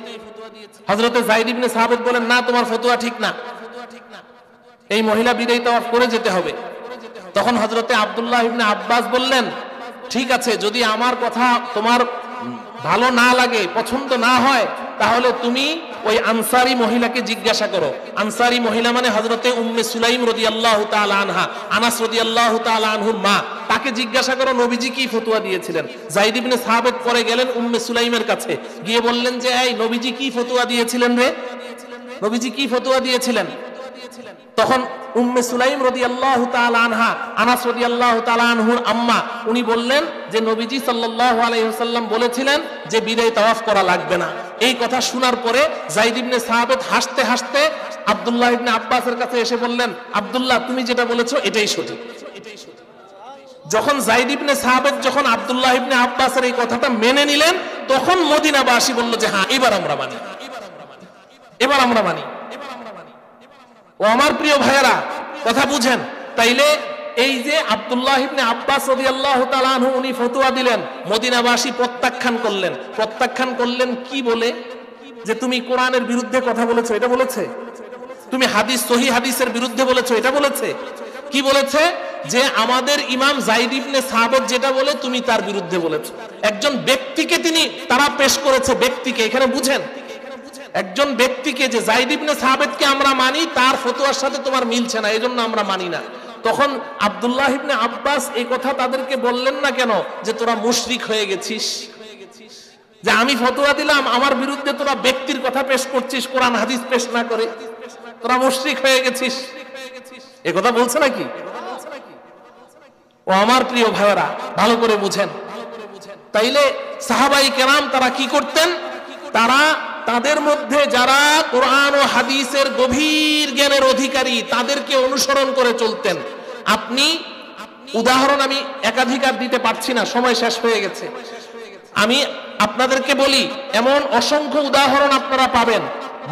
হযরতে যায়েদ ইবনে সাবিত বলেন, না তোমার ফতোয়া ঠিক না, এই মহিলা বিদায়ী তাওয়াফ করে যেতে হবে। তখন হযরতে আব্দুল্লাহ ইবনে আব্বাস বললেন, ঠিক আছে, যদি আমার কথা তোমার ভালো না লাগে, পছন্দ না হয়, তাহলে তুমি ওই আনসারী মহিলাকে জিজ্ঞাসা করো। আনসারী মহিলা মানে হযরতে উম্মে সুলাইম রাদিয়াল্লাহু তাআলা আনহা, আনাস রাদিয়াল্লাহু তাআলা আনহুর মা। তাকে জিজ্ঞাসা করো নবীজি কি ফতোয়া দিয়েছিলেন। যায়েদ ইবনে সাবিত পরে গেলেন উম্মে সুলাইমের কাছে, গিয়ে বললেন যে এই নবীজি কি ফতোয়া দিয়েছিলেন রে, নবীজি কি ফতোয়া দিয়েছিলেন। তখন উম্মে সুলাইম রাদিয়াল্লাহু তাআলা আনহা, আনাস রাদিয়াল্লাহু তাআলা আনহুর আম্মা, উনি বললেন যে নবীজি সাল্লাল্লাহু আলাইহি ওয়াসাল্লাম বলেছিলেন যে বিদায় তাওয়াফ করা লাগবে না। এই কথা শোনার পরে যায়েদ ইবনে সাবিত হাসতে হাসতে আব্দুল্লাহ ইবনে আব্বাসের কাছে এসে বললেন, আব্দুল্লাহ তুমি যেটা বলেছো এটাই সঠিক। যখন যায়েদ ইবনে সাবিত যখন আব্দুল্লাহ ইবনে আব্বাসের এই কথাটা মেনে নিলেন, তখন মদিনাবাসী বলল যে হ্যাঁ এবার আমরা মানি, এবার আমরা মানি। ও আমার প্রিয় ভাইয়েরা, কথা বুঝেন। তাইলে এই যে আব্দুল্লাহ ইবনে আব্বাস রাদিয়াল্লাহু তাআলা আনহু উনি ফতোয়া দিলেন, মদিনাবাসী প্রত্যাখ্যান করলেন। প্রত্যাখ্যান করলেন কি বলে? যে তুমি কোরআনের বিরুদ্ধে কথা বলেছো, এটা বলেছে। তুমি হাদিস, সহিহ হাদিসের বিরুদ্ধে বলেছো, এটা বলেছে। কি বলেছে? যে আমাদের ইমাম যায়েদ ইবনে সাবিত যেটা বলে তুমি তার বিরুদ্ধে বলেছো। একজন ব্যক্তিকে তারা পেশ করেছে, ব্যক্তিকে। এখানে বুঝেন, একজন ব্যক্তিকে, যে যায়েদ ইবনে সাবিতকে আমরা মানি, তার ফতোয়ার সাথে তোমার মিলছে না, এজন্য আমরা মানি না। তখন আব্দুল্লাহ ইবনে আব্বাস এই কথা তাদেরকে বললেন না কেন? যে তোরা মুশরিক হয়ে গেছিস, যে আমি ফতোয়া দিলাম, আমার বিরুদ্ধে তোরা ব্যক্তির কথা পেশ করছিস, কোরআন হাদিস পেশ না করে, তোরা মুশরিক হয়ে গেছিস, এ কথা বলছে নাকি? ও আমার প্রিয় ভাইয়েরা, ভালো করে বুঝেন। তাইলে সাহাবায়ে কেরাম তারা কি করতেন? তারা তাদের মধ্যে যারা কোরআন ও হাদিসের গভীর জ্ঞানের অধিকারী, তাদেরকে অনুসরণ করে চলতেন। আপনি উদাহরণ আমি একাধিকার দিতে পারছি না, সময় শেষ হয়ে গেছে। আমি আপনাদেরকে বলি, এমন অসংখ্য উদাহরণ আপনারা পাবেন।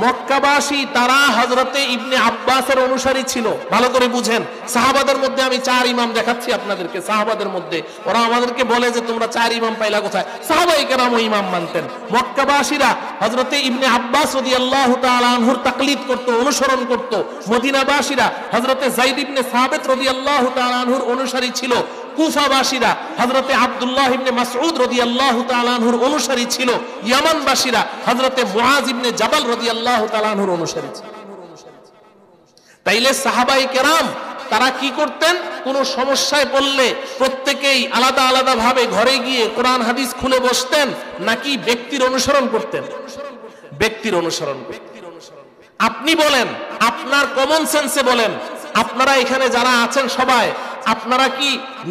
মক্কাবাসী তারা হযরতে ইবনে আব্বাসের অনুসারী ছিল। ভালো করে বুঝেন। সাহাবাদের মধ্যে আমি 4 ইমাম দেখাচ্ছি আপনাদেরকে। সাহাবাদের মধ্যে ওরা আমাদেরকে বলে যে তোমরা 4 ইমাম পাইলা কোথায়? সাহাবায়ে কেরাম ওই ইমাম মানতেন। মক্কাবাসীরা হযরতে ইবনে আব্বাস রাদিয়াল্লাহু তাআলা আনহুর তাকলিদ করত, অনুসরণ করত। মদিনাবাসীরা হযরতে যায়েদ ইবনে সাবিত রাদিয়াল্লাহু তাআলা আনহুর অনুসারী ছিল। কুফাবাসীরা হযরতে আব্দুল্লাহ ইবনে মাসউদ রাদিয়াল্লাহু তাআলা আনহুর অনুসারী ছিল। ইয়ামানবাসীরা হযরতে মুআজ ইবনে জাবাল রাদিয়াল্লাহু তাআলা আনহুর অনুসারী ছিল। তাইলে সাহাবায়ে কেরাম তারা কি করতেন? কোন সমস্যায় পড়লে প্রত্যেকেই আলাদা আলাদা ভাবে ঘরে গিয়ে কোরআন হাদিস খুলে বসতেন, নাকি ব্যক্তির অনুসরণ করতেন? ব্যক্তির অনুসরণ করতেন। আপনি বলেন, আপনার কমন সেন্সে বলেন, আপনারা এখানে যারা আছেন সবাই, আপনারা কি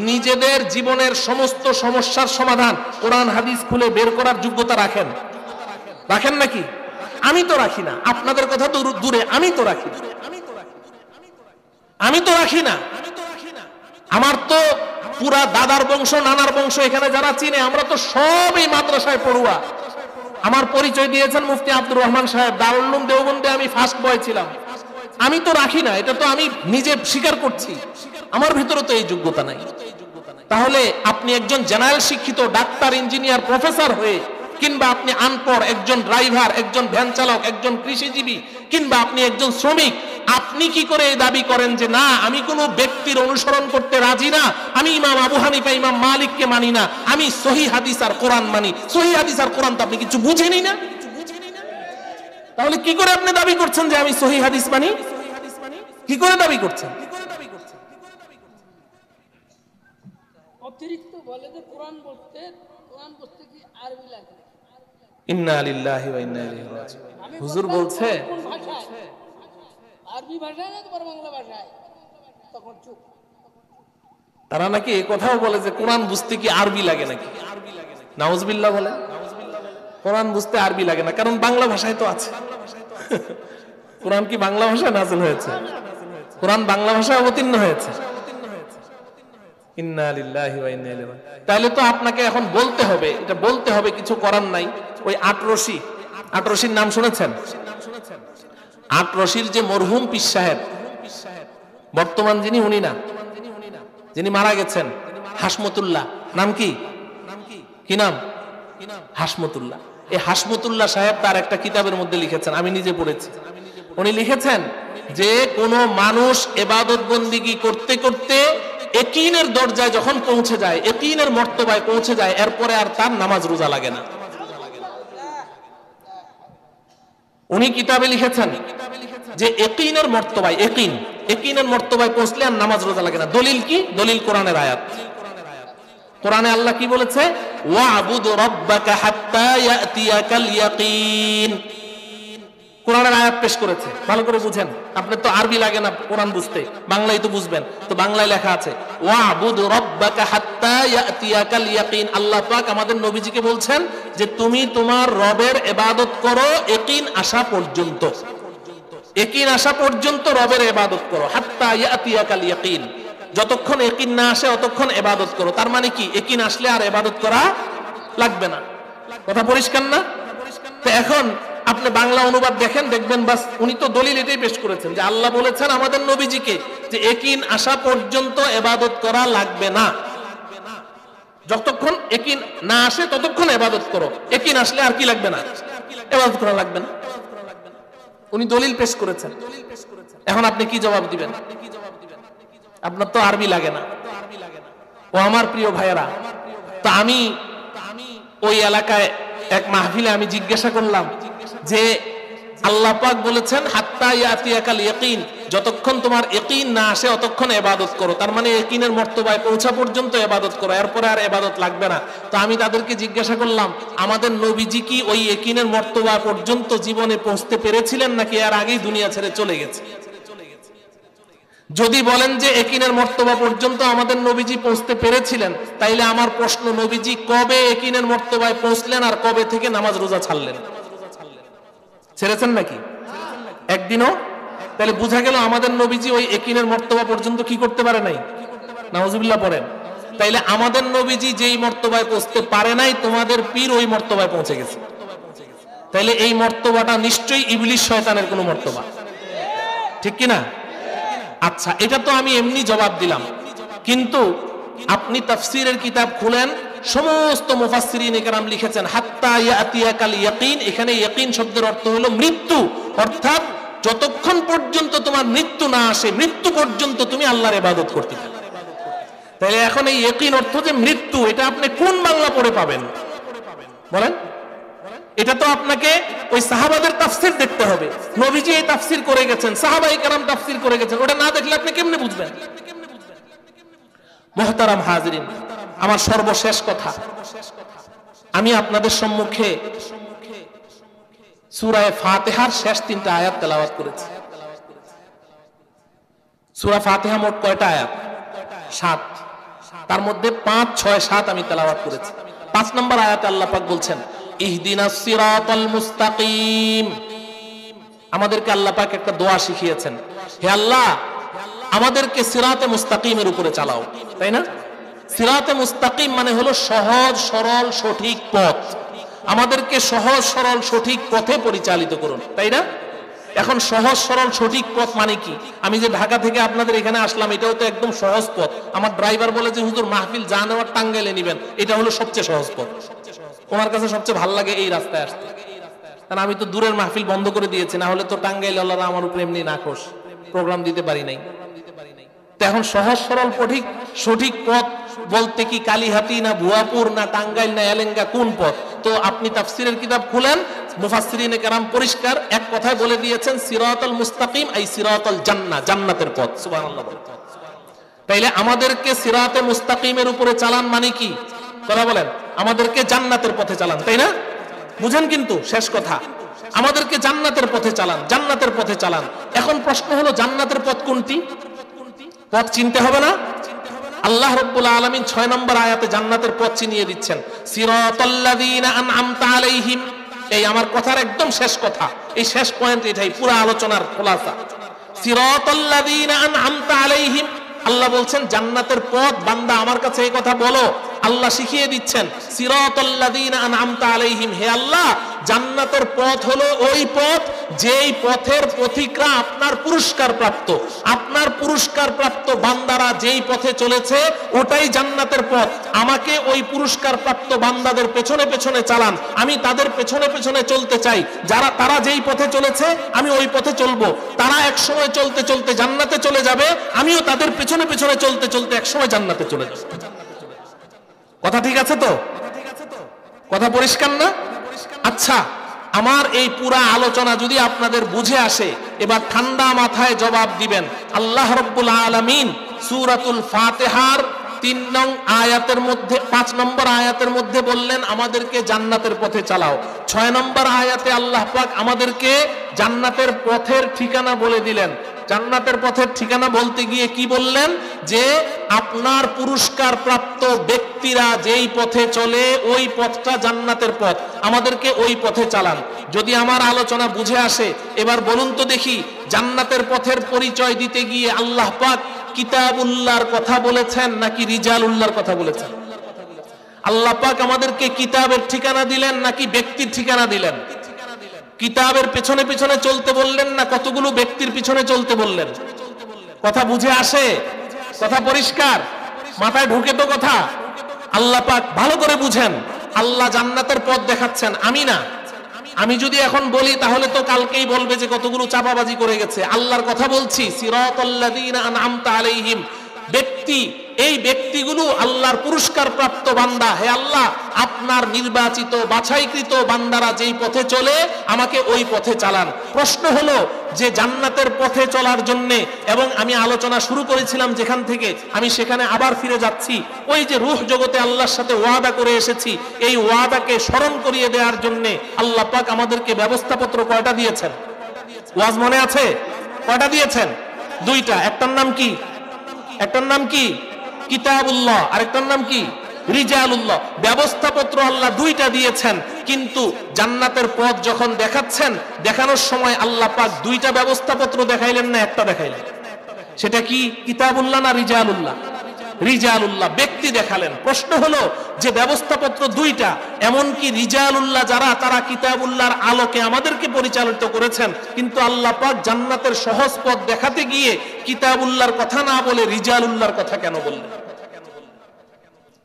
নিজেদের জীবনের সমস্ত সমস্যার সমাধান কোরআন হাদিস খুলে বের করার যোগ্যতা রাখেন? রাখেন নাকি? আমি তো রাখি না। আপনাদের কথা তো দূরে, আমি তো রাখি না। আমি তো রাখি না। আমার তো পুরা দাদার বংশ, নানার বংশ এখানে যারা চিনে, আমরা তো সবই মাদ্রাসায় পড়ুয়া। আমার পরিচয় দিয়েছেন মুফতি আব্দুর রহমান সাহেব। দারুল উলুম দেওবন্দে আমি ফার্স্ট বয় ছিলাম। আমি তো রাখি না, এটা তো আমি নিজে স্বীকার করছি। আমার ভিতরে তো এই যোগ্যতা নাই। তাহলে আপনি একজন জেনারেল শিক্ষিত ডাক্তার, ইঞ্জিনিয়ার, প্রফেসর হয়ে, কিংবা আপনি আনপড় একজন ড্রাইভার, একজন ভ্যান চালক, একজন কৃষিজীবী, কিংবা আপনি একজন শ্রমিক, আপনি কি করে এই দাবি করেন যে না আমি কোনো ব্যক্তির অনুসরণ করতে রাজি না, আমি ইমাম আবু হানিফা, ইমাম মালিককে মানি না, আমি সহিহ হাদিস আর কোরআন মানি? সহিহ হাদিস আর কোরআন তো আপনি কিছু বুঝেনই না। তাহলে কি করে আপনি দাবি করছেন যে আমি সহিহ হাদিস মানি? কি করে দাবি করছেন? অতিরিক্ত বলে যে কোরআন বলতে কি আরবি লাগে? ইন্না লিল্লাহি ওয়া ইন্না ইলাইহি রাজিউন। হুজুর বলছে কোন ভাষায়? আরবি ভাষায় না তোমার বাংলা ভাষায়? তখন চুপ। তারা নাকি এই কথাও বলে যে কোরআন বুঝতে কি আরবি লাগে নাকি? নাউজুবিল্লাহ বলে। কোরআন বুঝতে আরবি লাগে না, কারণ বাংলা ভাষায় তো আছে। কোরআন কি বাংলা ভাষায় নাযিল হয়েছে? কোরআন বাংলা ভাষায় অবতীর্ণ হয়েছে। ইন্না লিল্লাহি ওয়া ইন্না ইলাইহি রাজিউন। তাহলে তো আপনাকে এখন বলতে হবে, এটা বলতে হবে, কিছু করার নাই। ওই আটরশির নাম শুনেছেন? আটরশির যে মরহুম পীর সাহেব, বর্তমান যিনি, উনি না, যিনি মারা গেছেন, হাসমতুল্লাহ। নাম কি? কি নাম? হাসমতুল্লাহ। এই হাসমতুল্লাহ সাহেব তার একটা কিতাবের মধ্যে লিখেছেন, আমি নিজে পড়েছি। উনি লিখেছেন যে কোন মানুষ ইবাদত বন্দিগি করতে করতে ইয়াকিনের দরজায় যখন পৌঁছে যায়, ইয়াকিনের মর্তবায় পৌঁছে যায়, এরপরে আর তার নামাজ রোজা লাগে না। উনি কিতাবে লিখেছেন যে ইয়াকিনের মর্তবায়, ইয়াকিনের মর্তবায় পৌঁছলে আর নামাজ রোজা লাগে না। দলিল কি? দলিল কোরআনের আয়াত। কোরআনে আল্লাহ কি বলেছে? ওয়া'বুদ রাব্বাকা হাত্তা ইয়াতিয়াকাল ইয়াকিন। কোরআনের আয়াত পেশ করেছে, ভালো করে বুঝেন। আপনার তো আরবি লাগে না কোরআন বুঝতে, বাংলায় তো বুঝবেন। তো বাংলায় লেখা আছে ওয়া'বুদ রাব্বাকা হাত্তা ইয়াতিয়াকাল ইয়াকিন। আল্লাহ পাক আমাদের নবীজিকে বলছেন যে তুমি তোমার রবের ইবাদত করো ইয়াকিন আসা পর্যন্ত। ইয়াকিন আসা পর্যন্ত রবের ইবাদত করো। হাত্তা ইয়াতিয়াকাল ইয়াকিন, যতক্ষণ ইয়াকিন না আসে ততক্ষণ ইবাদত করো। তার মানে কি? ইয়াকিন আসলে আর ইবাদত করা লাগবে না। কথা পরিষ্কার না? তো এখন আপনি বাংলা অনুবাদ দেখেন, দেখবেন বাস উনি তো দলিল এটাই পেশ করেছেন যে আল্লাহ বলেছেন আমাদের নবীজিকে যে ইয়াকিন আসা পর্যন্ত ইবাদত করা লাগবে না। যতক্ষণ ইয়াকিন না আসে ততক্ষণ ইবাদত করো, ইয়াকিন আসলে আর কি লাগবে না? ইবাদত করা লাগবে না। উনি দলিল পেশ করেছেন। এখন আপনি কি জবাব দিবেন? আপনার তো আরবি লাগে না। ও আমার প্রিয় ভাইয়েরা, তো আমি ওই এলাকায় এক মাহফিলে আমি জিজ্ঞাসা করলাম যে আল্লাহ পাক বলেছেন হাত্তা ইয়াতিয়াকাল ইয়াকিন, যতক্ষণ তোমার ইয়াকিন না আসে ততক্ষণ ইবাদত করো। তার মানে ইয়াকিনের মর্তবায় পৌঁছা পর্যন্ত ইবাদত করো, এরপরে আর ইবাদত লাগবে না। তো আমি তাদেরকে জিজ্ঞাসা করলাম আমাদের নবীজি কি ওই ইয়াকিনের মর্তবা পর্যন্ত জীবনে পৌঁছতে পেরেছিলেন নাকি এর আগেই দুনিয়া ছেড়ে চলে গেছে? যদি বলেন যে ইয়াকিনের মর্তবা পর্যন্ত আমাদের নবীজি পৌঁছতে পেরেছিলেন, তাইলে আমার প্রশ্ন, নবীজি কবে ইয়াকিনের মর্তবায় পৌঁছলেন আর কবে থেকে নামাজ রোজা ছাড়লেন? ছেড়েছেন নাকি একদিনও? তাহলে বোঝা গেল আমাদের নবীজি ওই ইয়াকিনের মর্তবা পর্যন্ত কি করতে পারে নাই। নাউজুবিল্লাহ পড়েন। তাইলে আমাদের নবীজি যেই মর্তবায় পৌঁছতে পারে নাই, তোমাদের পীর ওই মর্তবায় পৌঁছে গেছে। তাইলে এই মর্তবাটা নিশ্চয়ই ইবলিস শয়তানের কোনো মর্তবা, ঠিক কি না? আচ্ছা, এটা তো আমি এমনি জবাব দিলাম, কিন্তু আপনি তাফসীরের কিতাব খুলেন, সমস্ত মুফাসসিরিন ইকরাম লিখেছেন হাত্তা ইয়াতিয়াকাল ইয়াকিন। এখানে ইয়াকিন শব্দের অর্থ হলো মৃত্যু, অর্থাৎ যতক্ষণ পর্যন্ত তোমার মৃত্যু না আসে, মৃত্যু পর্যন্ত তুমি আল্লাহর ইবাদত করতে থাকো। তাহলে এখন এই ইয়াকিন অর্থ যে মৃত্যু, এটা আপনি কোন বাংলা পড়ে পাবেন বলেন? এটা তো আপনাকে ওই সাহাবাদের তাফসীর দেখতে হবে। নবীজি এই তাফসীর করে গেছেন, সাহাবায়ে কেরাম তাফসীর করে গেছেন, ওটা না দেখলে আপনি কেমনে বুঝবেন? মুহতারাম হাজিরিন, আমার সর্বশেষ কথা, আমি আপনাদের সম্মুখে সূরা ফাতিহার শেষ 3টা আয়াত তেলাওয়াত করেছি। সূরা ফাতিহা মোট কয়টা আয়াত? 7। তার মধ্যে 5, 6, 7 আমি তেলাওয়াত করেছি। 5 নম্বর আয়াতে আল্লাহ পাক বলছেন ইহদিনাস সিরাতাল মুস্তাকিম। আমাদেরকে আল্লাহ পাক একটা দোয়া শিখিয়েছেন, হে আল্লাহ আমাদেরকে সিরাতে মুস্তাকিমের উপরে চালাও, তাই না? সিরাতে মুস্তাকিম মানে হলো সহজ সরল সঠিক পথ। আমাদেরকে সহজ সরল সঠিক পথে পরিচালিত করুন, তাই না? এখন সহজ সরল সঠিক পথ মানে কি? আমি যে ঢাকা থেকে আপনাদের এখানে আসলাম, এটাও তো একদম সহজ পথ। আমার ড্রাইভার বলে যে হুজুর মাহফিল যা নেওয়ার টাঙ্গাইলে নিবেন, এটা হলো সবচেয়ে সহজ পথ। ওনার কাছে সবচেয়ে ভালো লাগে এই রাস্তায় আসতে, কারণ আমি তো দূরের মাহফিল বন্ধ করে দিয়েছি, না হলে তো টাঙ্গাইল আল্লাহরা আমার উপরে এমনি নাখোশ, প্রোগ্রাম দিতে পারি নাই। তো এখন সহজ সরল সঠিক পথ বলতে কি কালীহাতি না ভুয়াপুর না টাঙ্গাইল না এলেঙ্গা, কোন পথ? তো আপনি তাফসীরের কিতাব খুলেন, মুফাসসিরিনে কেরাম পরিষ্কার এক কথায় বলে দিয়েছেন সিরাতাল মুস্তাকিম আই সিরাতাল জান্নাহ, জান্নাতের পথ। সুবহানাল্লাহ। তাইলে আমাদেরকে সিরাতে মুস্তাকিমের উপরে চালান মানে কি? কথা বলেন, আমাদেরকে জান্নাতের পথে চালান, তাই না? বুঝেন কিন্তু শেষ কথা, আমাদেরকে জান্নাতের পথে চালান, জান্নাতের পথে চালান। এখন প্রশ্ন হলো জান্নাতের পথ কোনটি? পথ চিনতে হবে না? আল্লাহ রাব্বুল আলামিন 6 নম্বর আয়াতে জান্নাতের পথ চিনিয়ে দিচ্ছেন, সিরাতাল্লাযীনা আনআমতা আলাইহিম। এই আমার কথার একদম শেষ কথা, এই শেষ পয়েন্ট এটাই, পুরো আলোচনার খোলাসা। সিরাতাল্লাযীনা আনআমতা আলাইহিম, আল্লাহ বলছেন জান্নাতের পথ, বান্দা আমার কাছে এই কথা বলো আল্লাহ শিখিয়ে দিচ্ছেন সিরাতাল্লাযীনা আনআমতা আলাইহিম, হে আল্লাহ জান্নাতের পথ হলো ওই পথ যেই পথের পথিকরা আপনার পুরস্কার প্রাপ্ত, আপনার পুরস্কার প্রাপ্ত বান্দারা যেই পথে চলেছে ওটাই জান্নাতের পথ। আমাকে ওই পুরস্কার প্রাপ্ত বান্দাদের পেছনে পেছনে চালান, আমি তাদের পেছনে পেছনে চলতে চাই। তারা যেই পথে চলেছে আমি ওই পথে চলবো। তারা একসময় চলতে চলতে জান্নাতে চলে যাবে, আমিও তাদের পেছনে পেছনে চলতে চলতে একসময় জান্নাতে চলে যাব। কথা ঠিক আছে তো? কথা পরিষ্কার না? আচ্ছা, আমার এই পুরা আলোচনা যদি আপনাদের বুঝে আসে, এবার ঠান্ডা মাথায় জবাব দিবেন। আল্লাহ রাব্বুল আলামিন সূরাতুল ফাতিহার 5 নম্বর আয়াতের মধ্যে বললেন আমাদেরকে জান্নাতের পথে চালাও। 6 নম্বর আয়াতে আল্লাহ পাক আমাদেরকে জান্নাতের পথের ঠিকানা বলে দিলেন। জান্নাতের পথের ঠিকানা বলতে গিয়ে কি বললেন? যে আপনার পুরস্কার প্রাপ্ত ব্যক্তিরা যেই পথে চলে ওই পথটা জান্নাতের পথ, আমাদেরকে ওই পথে চালান। যদি আমার আলোচনা বুঝে আসে, এবার বলুন তো দেখি, জান্নাতের পথের পরিচয় দিতে গিয়ে আল্লাহ পাক কিতাবুল্লাহর কথা বলেছেন নাকি রিজালুল্লাহর কথা বলেছেন? আল্লাহ পাক আমাদেরকে কিতাবের ঠিকানা দিলেন নাকি ব্যক্তির ঠিকানা দিলেন? কিতাবের পেছনে পেছনে চলতে বললেন না কতগুলো ব্যক্তির পিছনে চলতে বললেন? কথা বুঝে আসে? কথা পরিষ্কার? মাথায় ঢুকে তো কথা? আল্লাহ পাক ভালো করে বুঝেন, আল্লাহ জান্নাতের পথ দেখাচ্ছেন, আমি না। আমি যদি এখন বলি তাহলে তো কালকেই বলবে যে কতগুলো চাপাবাজি করে গেছে। আল্লাহর কথা বলছি, সিরাতাল্লাযীনা আনআমতা আলাইহিম, ব্যক্তি, এই ব্যক্তিগুলো আল্লাহর পুরস্কার প্রাপ্ত বান্দা। হে আল্লাহ আপনার নির্বাচিত বাছাইকৃত বান্দারা যেই পথে চলে আমাকে ওই পথে চালান। প্রশ্ন হলো যে জান্নাতের পথে চলার জন্য, এবং আমি আলোচনা শুরু করেছিলাম যেখান থেকে, আমি সেখানে আবার ফিরে যাচ্ছি। ওই যে রূহ জগতে আল্লাহর সাথে ওয়াদা করে এসেছি, এই ওয়াদাকে স্মরণ করিয়ে দেওয়ার জন্য আল্লাহ পাক আমাদেরকে ব্যবস্থাপত্র কয়টা দিয়েছেন? ওয়াজ মনে আছে? কয়টা দিয়েছেন? 2টা। একটার নাম কি? একটার নাম কি? কিতাবুল্লাহ, আরেকটার নাম কি? রিজালুল্লাহ। ব্যবস্থাপত্র আল্লাহ 2টা দিয়েছেন, কিন্তু জান্নাতের পথ যখন দেখাচ্ছেন, দেখানোর সময় আল্লাহ পাক 2টা ব্যবস্থাপত্র দেখাইলেন না একটা দেখাইলেন? সেটা কি কিতাবুল্লাহ না রিজালুল্লাহ? রিজালুল্লাহ, ব্যক্তি দেখালেন। প্রশ্ন হলো যে ব্যবস্থাপত্র 2টা, এমনকি রিজালুল্লাহ যারা, তারা কিতাবুল্লাহর আলোকে আমাদেরকে পরিচালিত করেছেন, কিন্তু আল্লাহ পাক জান্নাতের সহজ পথ দেখাতে গিয়ে কিতাবুল্লাহর কথা না বলে রিজালুল্লাহর কথা কেন বললেন?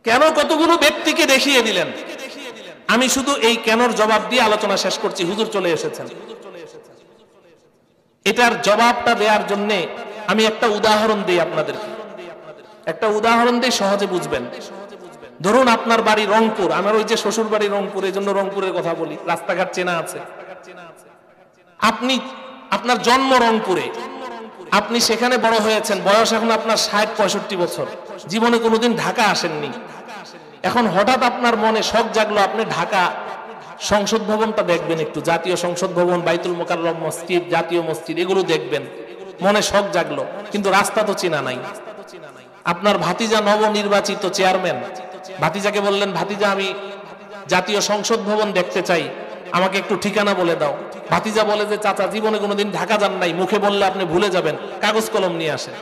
কেন কতগুলো ব্যক্তিকে দেখিয়ে দিলেন? আমি শুধু এই কেনর জবাব দিয়ে আলোচনা শেষ করছি। হুজুর চলে এসেছেন। এটার জবাবটা দেওয়ার জন্য আমি একটা উদাহরণ দিই আপনাদেরকে। একটা উদাহরণ দিয়ে সহজে বুঝবেন। ধরুন আপনার বাড়ি রংপুর, আমার ওই যে শ্বশুর বাড়ি রংপুর, এই জন্য রংপুরের কথা বলি, রাস্তাঘাট চেনা আছে। আপনার জন্ম রংপুরে, আপনি সেখানে বড় হয়েছেন, বয়স এখন আপনার 60-65 বছর, জীবনে কোনোদিন ঢাকা আসেননি। এখন হঠাৎ আপনার মনে শখ জাগলো আপনি ঢাকা সংসদ ভবনটা দেখবেন, একটু জাতীয় সংসদ ভবন, বাইতুল মোকাররম মসজিদ, জাতীয় মসজিদ, এগুলো দেখবেন। মনে শখ জাগলো, কিন্তু রাস্তা তো চেনা নাই। আপনার ভাতিজা নবনির্বাচিত চেয়ারম্যান, ভাতিজাকে বললেন, ভাতিজা আমি জাতীয় সংসদ ভবন দেখতে চাই, আমাকে একটু ঠিকানা বলে দাও। ভাতিজা বলে যে চাচা জীবনে কোনোদিন ঢাকা যান নাই, মুখে বললে আপনি ভুলে যাবেন, কাগজ কলম নিয়ে আসেন।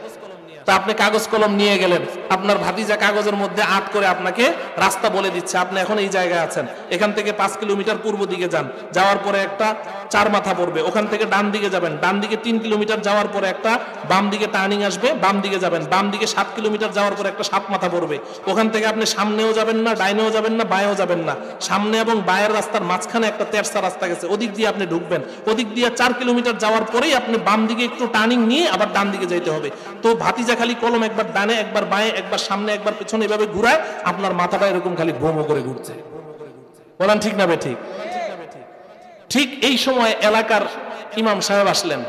তা আপনি কাগজ কলম নিয়ে গেলেন, আপনার ভাতিজা কাগজের মধ্যে আট করে আপনাকে রাস্তা বলে দিচ্ছে, আপনি এখন এই জায়গায় আছেন, এখান থেকে 5 কিলোমিটার পূর্ব দিকে যান, যাওয়ার পরে একটা 4 মাথা পড়বে, ওখান থেকে ডান দিকে যাবেন, ডান দিকে 3 কিলোমিটার যাওয়ার পরে একটা বাম দিকে টার্নিং আসবে, বাম দিকে যাবেন, বাম দিকে 7 কিলোমিটার যাওয়ার পরে একটা 7 মাথা পড়বে, ওখান থেকে আপনি সামনেও যাবেন না, ডাইনেও যাবেন না, বাঁয়েও যাবেন না, সামনে এবং বাঁয়ের রাস্তার মাঝখানে একটা তেরসা রাস্তা গেছে, ওদিক দিয়ে আপনি ঢুকবেন, ওদিক দিয়ে 4 কিলোমিটার যাওয়ার পরেই আপনি বাম দিকে একটু টার্নিং নিয়ে আবার ডান দিকে যাইতে হবে। তো ভাতিজা খালি কলম একবার ডানে, একবার বাঁয়ে, একবার সামনে, একবার পেছনে, এভাবে ঘুরায়, আপনার মাথাটা এরকম খালি ভ্রম করে ঘুরছে। বলেন ঠিক না বেঠিক? ঠিক এই সময় এলাকার ইমাম সাহেব আসলেন,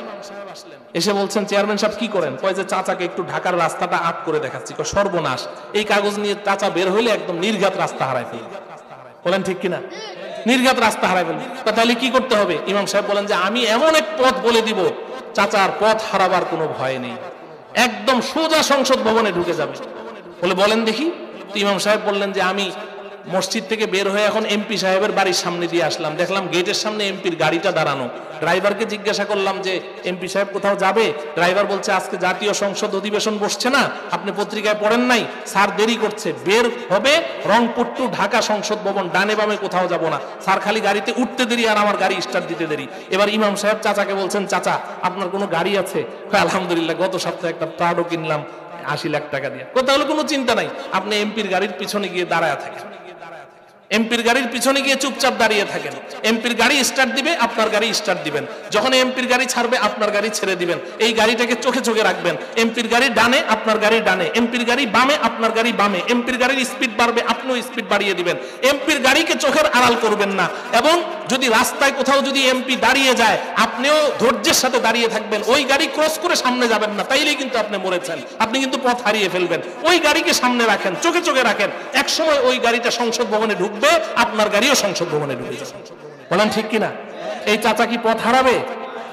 এসে বলছেন, চেয়ারম্যান সাহেব কি করেন? কয় যে চাচাকে একটু ঢাকার রাস্তাটা আট করে দেখাচ্ছি। সর্বনাশ, এই কাগজ নিয়ে চাচা বের হইলে একদম নির্ঘাত রাস্তা হারাই ফেলবে। বলেন ঠিক কিনা? নির্ঘাত রাস্তা হারাই ফেলবে। তাহলে কি করতে হবে? ইমাম সাহেব বলেন যে আমি এমন এক পথ বলে দিব, চাচার পথ হারাবার কোনো ভয় নেই, একদম সোজা সংসদ ভবনে ঢুকে যাবে। বলে বলেন দেখি। ইমাম সাহেব বললেন যে আমি মসজিদ থেকে বের হয়ে এখন এমপি সাহেবের বাড়ির সামনে দিয়ে আসলাম, দেখলাম গেটের সামনে এমপির গাড়িটা দাঁড়ানো। ড্রাইভারকে জিজ্ঞাসা করলাম যে এমপি সাহেব কোথাও যাবে? ড্রাইভার বলছে আজকে জাতীয় সংসদ অধিবেশন বসছে না, আপনি পত্রিকায় পড়েন নাই, স্যার দেরি করছে, বের হবে রংপুর টু ঢাকা সংসদ ভবন, ডানে বামে কোথাও যাব না, স্যার খালি গাড়িতে উঠতে দেরি আর আমার গাড়ি স্টার্ট দিতে দেরি। এবার ইমাম সাহেব চাচাকে বলছেন, চাচা আপনার কোনো গাড়ি আছে? আলহামদুলিল্লাহ গত সপ্তাহে একটা প্রাডো কিনলাম 80 লাখ টাকা দিয়ে। তাহলে কোনো চিন্তা নাই, আপনি এমপির গাড়ির পিছনে গিয়ে দাঁড়ায় থাকেন, এমপির গাড়ির পিছনে গিয়ে চুপচাপ দাঁড়িয়ে থাকেন। এমপির গাড়ি স্টার্ট দিবে, আপনার গাড়ি স্টার্ট দিবেন, যখন এমপির গাড়ি ছাড়বে আপনার গাড়ি ছেড়ে দিবেন। এই গাড়িটাকে চোখে চোখে রাখবেন, এমপির গাড়ি ডানে আপনার গাড়ি ডানে, এমপির গাড়ি বামে আপনার গাড়ি বামে, এমপির গাড়ির স্পিড বাড়বে আপনিও স্পিড বাড়িয়ে দিবেন। এমপির গাড়িকে চোখের আড়াল করবেন না, এবং যদি রাস্তায় কোথাও যদি এমপি দাঁড়িয়ে যায় আপনিও ধৈর্যের সাথে দাঁড়িয়ে থাকবেন, ওই গাড়ি ক্রস করে সামনে যাবেন না, তাইলেই কিন্তু আপনি মরেছেন, আপনি কিন্তু পথ হারিয়ে ফেলবেন। ওই গাড়িকে সামনে রাখেন, চোখে চোখে রাখেন, এক সময় ওই গাড়িটা সংসদ ভবনে ঢুকবে, আপনার গাড়িও সংসদ ভবনে ঢুকে যাবে। বলেন ঠিক কিনা? এই চাচা কি পথ হারাবে?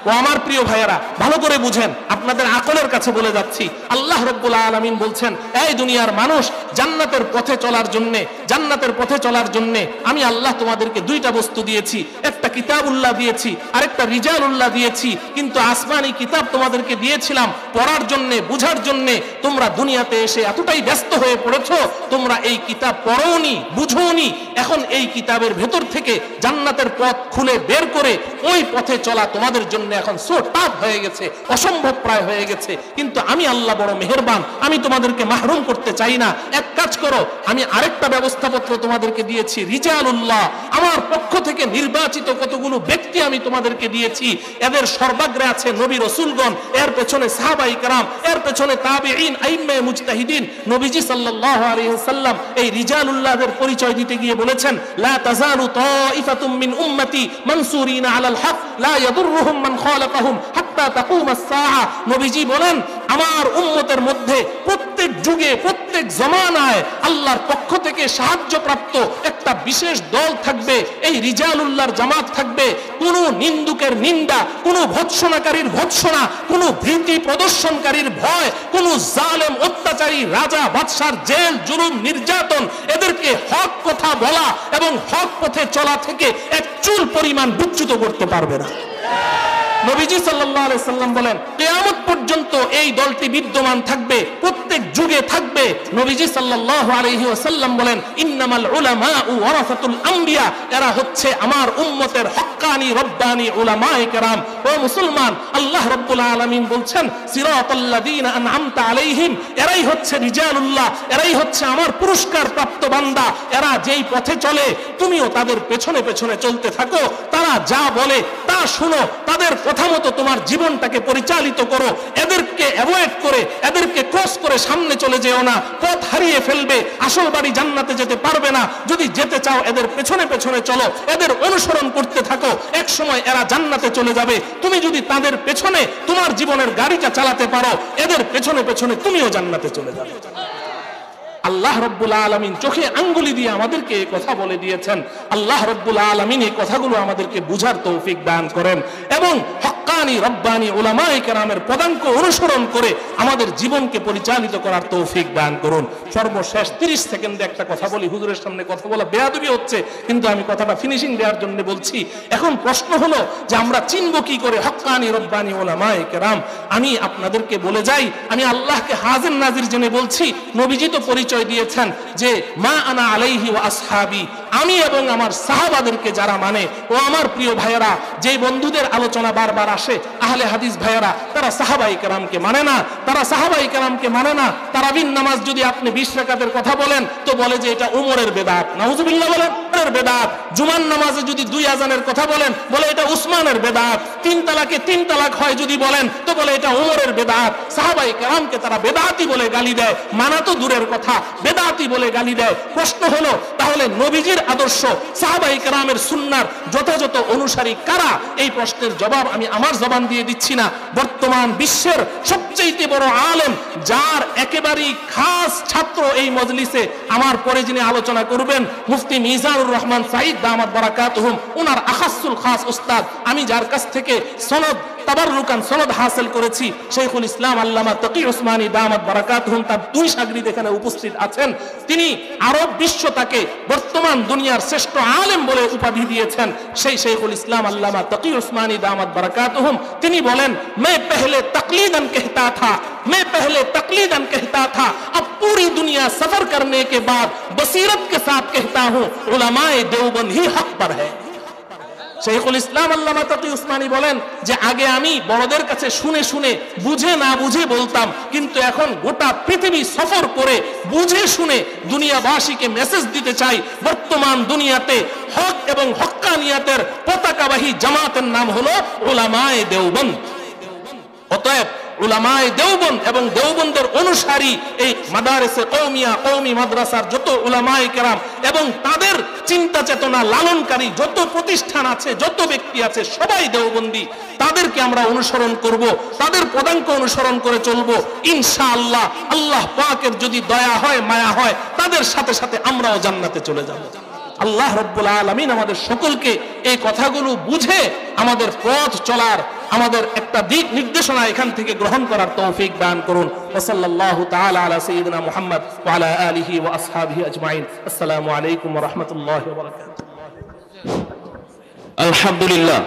ও আমার প্রিয় ভাইয়েরা ভালো করে বুঝেন, আপনাদের আকলের কাছে বলে যাচ্ছি, আল্লাহ রাব্বুল আলামিন বলছেন, এই দুনিয়ার মানুষ, জান্নাতের পথে চলার জন্য, জান্নাতের পথে চলার জন্য আমি আল্লাহ তোমাদেরকে দুইটা বস্তু দিয়েছি, একটা কিতাবুল্লাহ দিয়েছি, আরেকটা রিজালুল্লাহ দিয়েছি। কিন্তু আসমানি কিতাব তোমাদেরকে দিয়েছিলাম পড়ার জন্য, বুঝার জন্য। তোমরা দুনিয়াতে এসে এতটাই ব্যস্ত হয়ে পড়েছো, তোমরা এই কিতাব পড়োনি, বুঝোনি। এখন এই কিতাবের ভেতর থেকে জান্নাতের পথ খুলে বের করে ওই পথে চলা তোমাদের জন্য এখন সো টাফ হয়ে গেছে, অসম্ভব প্রায় হয়ে গেছে। কিন্তু আমি আল্লাহ বড় মেহেরবান, আমি তোমাদেরকে মাহরুম করতে চাই না। এক কাজ করো, আমি আরেকটা ব্যবস্থাপত্র তোমাদেরকে দিয়েছি, রিজালুল্লাহ, আমার পক্ষ থেকে নির্বাচিত কতগুলো ব্যক্তি আমি তোমাদেরকে দিয়েছি। এদের সর্বাগ্রে আছে নবী রাসূলগণ, এর পেছনে সাহাবায়ে কেরাম, এর পেছনে তাবেঈন, আইম্মে মুজতাহিদিন। নবীজি সাল্লাল্লাহু আলাইহি ওয়াসাল্লাম এই রিজালুল্লাহদের পরিচয় দিতে গিয়ে বলেছেন, লা তাযালু তাইফাতুম মিন উম্মতি মানসুরিনা আলাল হক লা ইয়াদুররুহুম মান খালাফাহুম হাত্তা তাকুমাস সাআহ। নবীজি বলেন, আমার উম্মতের মধ্যে প্রত্যেক যুগে, প্রত্যেক জমানায় আল্লাহর পক্ষ থেকে সাহায্যপ্রাপ্ত একটা বিশেষ দল থাকবে, এই রিজালুল্লাহর জামাত থাকবে। কোন নিন্দুকের নিন্দা, কোন ভৎসনাকারীর ভৎসনা, কোন ভীতি প্রদর্শনকারীর ভয়, কোন জালেম অত্যাচারী রাজা বাদশার জেল জুলুম নির্যাতন এদেরকে হক কথা বলা এবং হক পথে চলা থেকে এক চুল পরিমাণ বিচ্যুত করতে পারবে না। নবীজি সাল্লাল্লাহু আলাইহি সাল্লাম বলেন, কিয়ামত পর্যন্ত এই দলটি বিদ্যমান থাকবে, প্রত্যেক যুগে থাকবে। নবীজি সাল্লাল্লাহু আলাইহি ওয়াসাল্লাম বলেন, ইন্নামাল উলামাউ ওয়ারাসাতুল আম্বিয়া, এরা হচ্ছে আমার উম্মতের হক্কানি রব্বানি উলামায়ে কেরাম। ও মুসলমান, আল্লাহ রাব্বুল আলামিন বলছেন, সিরাতাল্লাযীনা আন'আমতা আলাইহিম, এরাই হচ্ছে রিজালুল্লাহ, এরাই হচ্ছে আমার পুরস্কার প্রাপ্ত বান্দা। এরা যেই পথে চলে তুমিও তাদের পেছনে পেছনে চলতে থাকো, তারা যা বলে তা শুনো, তাদের কথা মতো তোমার জীবনটাকে পরিচালিত করো। এদেরকে অ্যাভয়েড করে, এদেরকে ক্রস করে সামনে চলে যেও না, পথ হারিয়ে ফেলবে, আসল বাড়ি জান্নাতে যেতে পারবে না। যদি যেতে চাও এদের পেছনে পেছনে চলো, এদের অনুসরণ করতে থাকো, এক সময় এরা জান্নাতে চলে যাবে। তুমি যদি তাদের পেছনে তোমার জীবনের গাড়িটা চালাতে পারো, এদের পেছনে পেছনে তুমিও জান্নাতে চলে যাবে। আল্লাহ রাব্বুল আলামিন চোখে আঙ্গুলি দিয়ে আমাদেরকে এই কথা বলে দিয়েছেন। আল্লাহ রাব্বুল আলামিন এই কথাগুলো আমাদেরকে বুঝার তৌফিক দান করেন এবং হক্কানি রব্বানি উলামায়ে কেরামের পদাঙ্ক অনুসরণ করে আমাদের জীবনকে পরিচালিত করার তৌফিক দান করুন। সর্বশেষ 30 সেকেন্ডে একটা কথা বলি, হুজুরের সামনে কথা বলা বেয়াদবি হচ্ছে, কিন্তু আমি কথাটা ফিনিশিং দেওয়ার জন্য বলছি। এখন প্রশ্ন হলো যে আমরা চিনব কি করে হক্কানি রব্বানি উলামায়ে কেরাম? আমি আপনাদেরকে বলে যাই, আমি আল্লাহকে হাজির নাজির জেনে বলছি, নবীজি তো পরিচয় দিয়েছেন যে মা আনা আলাইহি ওয়া আসহাবি, আমি এবং আমার সাহাবাদেরকে যারা মানে। ও আমার প্রিয় ভাইয়েরা, যেই বন্ধুদের আলোচনা বারবার আসে, আহলে হাদিস ভাইয়েরা, তারা সাহাবায়ে কেরামকে মানে না, তারা সাহাবায়ে কেরামকে মানে না। তারাবির নামাজ যদি আপনি 20 রাকাতের কথা বলেন তো বলে যে এটা উমরের বেদাত, নাউজুবিল্লাহ বলেন, উমরের বেদাত। জুমার নামাজে যদি 2 আযানের কথা বলেন বলে এটা উসমানের বেদাত। 3 তালাকে 3 তালাক হয় যদি বলেন তো বলে এটা উমরের বেদাত। সাহাবায়ে কেরামকে তারা বেদাতি বলে গালি দেয়, মানা তো দূরের কথা, বেদাতি বলে গালি দেয়। প্রশ্ন হলো তাহলে নবীজির আদর্শ, সাহাবায়ে কেরামের সুন্নাহর যথাযথ অনুসারী কারা? এই প্রশ্নের জবাব আমি আমার জবান দিয়ে দিচ্ছি না। বর্তমান বিশ্বের সবচেয়ে বড় আলেম, যার একেবারেই খাস ছাত্র এই মজলিসে আমার পরে যিনি আলোচনা করবেন, মুফতি মিজানুর রহমান সাঈদ দামাত বারাকাতুহুম, ওনার আখাসুল খাস উস্তাদ, আমি যার কাছ থেকে সনদ তাবাররুকান সনদ হাসিল করেছি। শাইখুল ইসলাম আল্লামা তাকি উসমানী দামাত বারাকাতুহুম তার 2 শাগরিদ এখানে উপস্থিত আছেন। তিনি আরব বিশ্ব তাকে বর্তমান দুনিয়ার শ্রেষ্ঠ আলেম বলে উপাধি দিয়েছেন। সেই শাইখুল ইসলাম আল্লামা তাকি উসমানী দামাত বারাকাতুহুম তিনি বলেন, मैं पहले तकलीदन कहता था, मैं पहले तकलीदन कहता था, अब पूरी दुनिया सफर करने के बाद बसीरत के साथ कहता हूं उलमाए देवबंद ही हक पर है। শাইখুল ইসলাম আল্লামা তাকি উসমানী বলেন যে আগে আমি বড়দের কাছে শুনে শুনে বুঝে না বুঝে বলতাম, কিন্তু এখন গোটা পৃথিবী সফর করে বুঝে শুনে দুনিয়াবাসীকে মেসেজ দিতে চাই, বর্তমান দুনিয়াতে হক এবং হক্কানিয়াতের পতাকাবাহী জামাতের নাম হলো উলামায়ে দেওবন্দ। অতএব উলামায়ে দেওবন্দ এবং দেওবন্দের অনুসারী এই মাদারেসে কওমিয়া, কওমি মাদ্রাসার যত উলামায়ে কেরাম এবং তাদের চিন্তা চেতনা লালনকারী যত প্রতিষ্ঠান আছে, যত ব্যক্তি আছে, সবাই দেওবন্দি। তাদেরকে আমরা অনুসরণ করব, তাদের পদাঙ্ক অনুসরণ করে চলব। ইনশাআল্লাহ আল্লাহ পাকের যদি দয়া হয়, মায়া হয়, তাদের সাথে সাথে আমরাও জান্নাতে চলে যাব। আল্লাহ রাব্বুল আলামিন আমাদের সকলকে এই কথাগুলো বুঝে আমাদের পথ চলার, আমাদের একটা দিক নির্দেশনা এখান থেকে গ্রহণ করার তৌফিক দান করুন। ওয়া সাল্লাল্লাহু তাআলা আলা সাইয়্যিদিনা মুহাম্মদ ওয়া আলা আলিহি ওয়া আসহাবিহি আজমাইন। আসসালামু আলাইকুম ওয়া রাহমাতুল্লাহি ওয়া বারাকাতুহু। আলহামদুলিল্লাহ।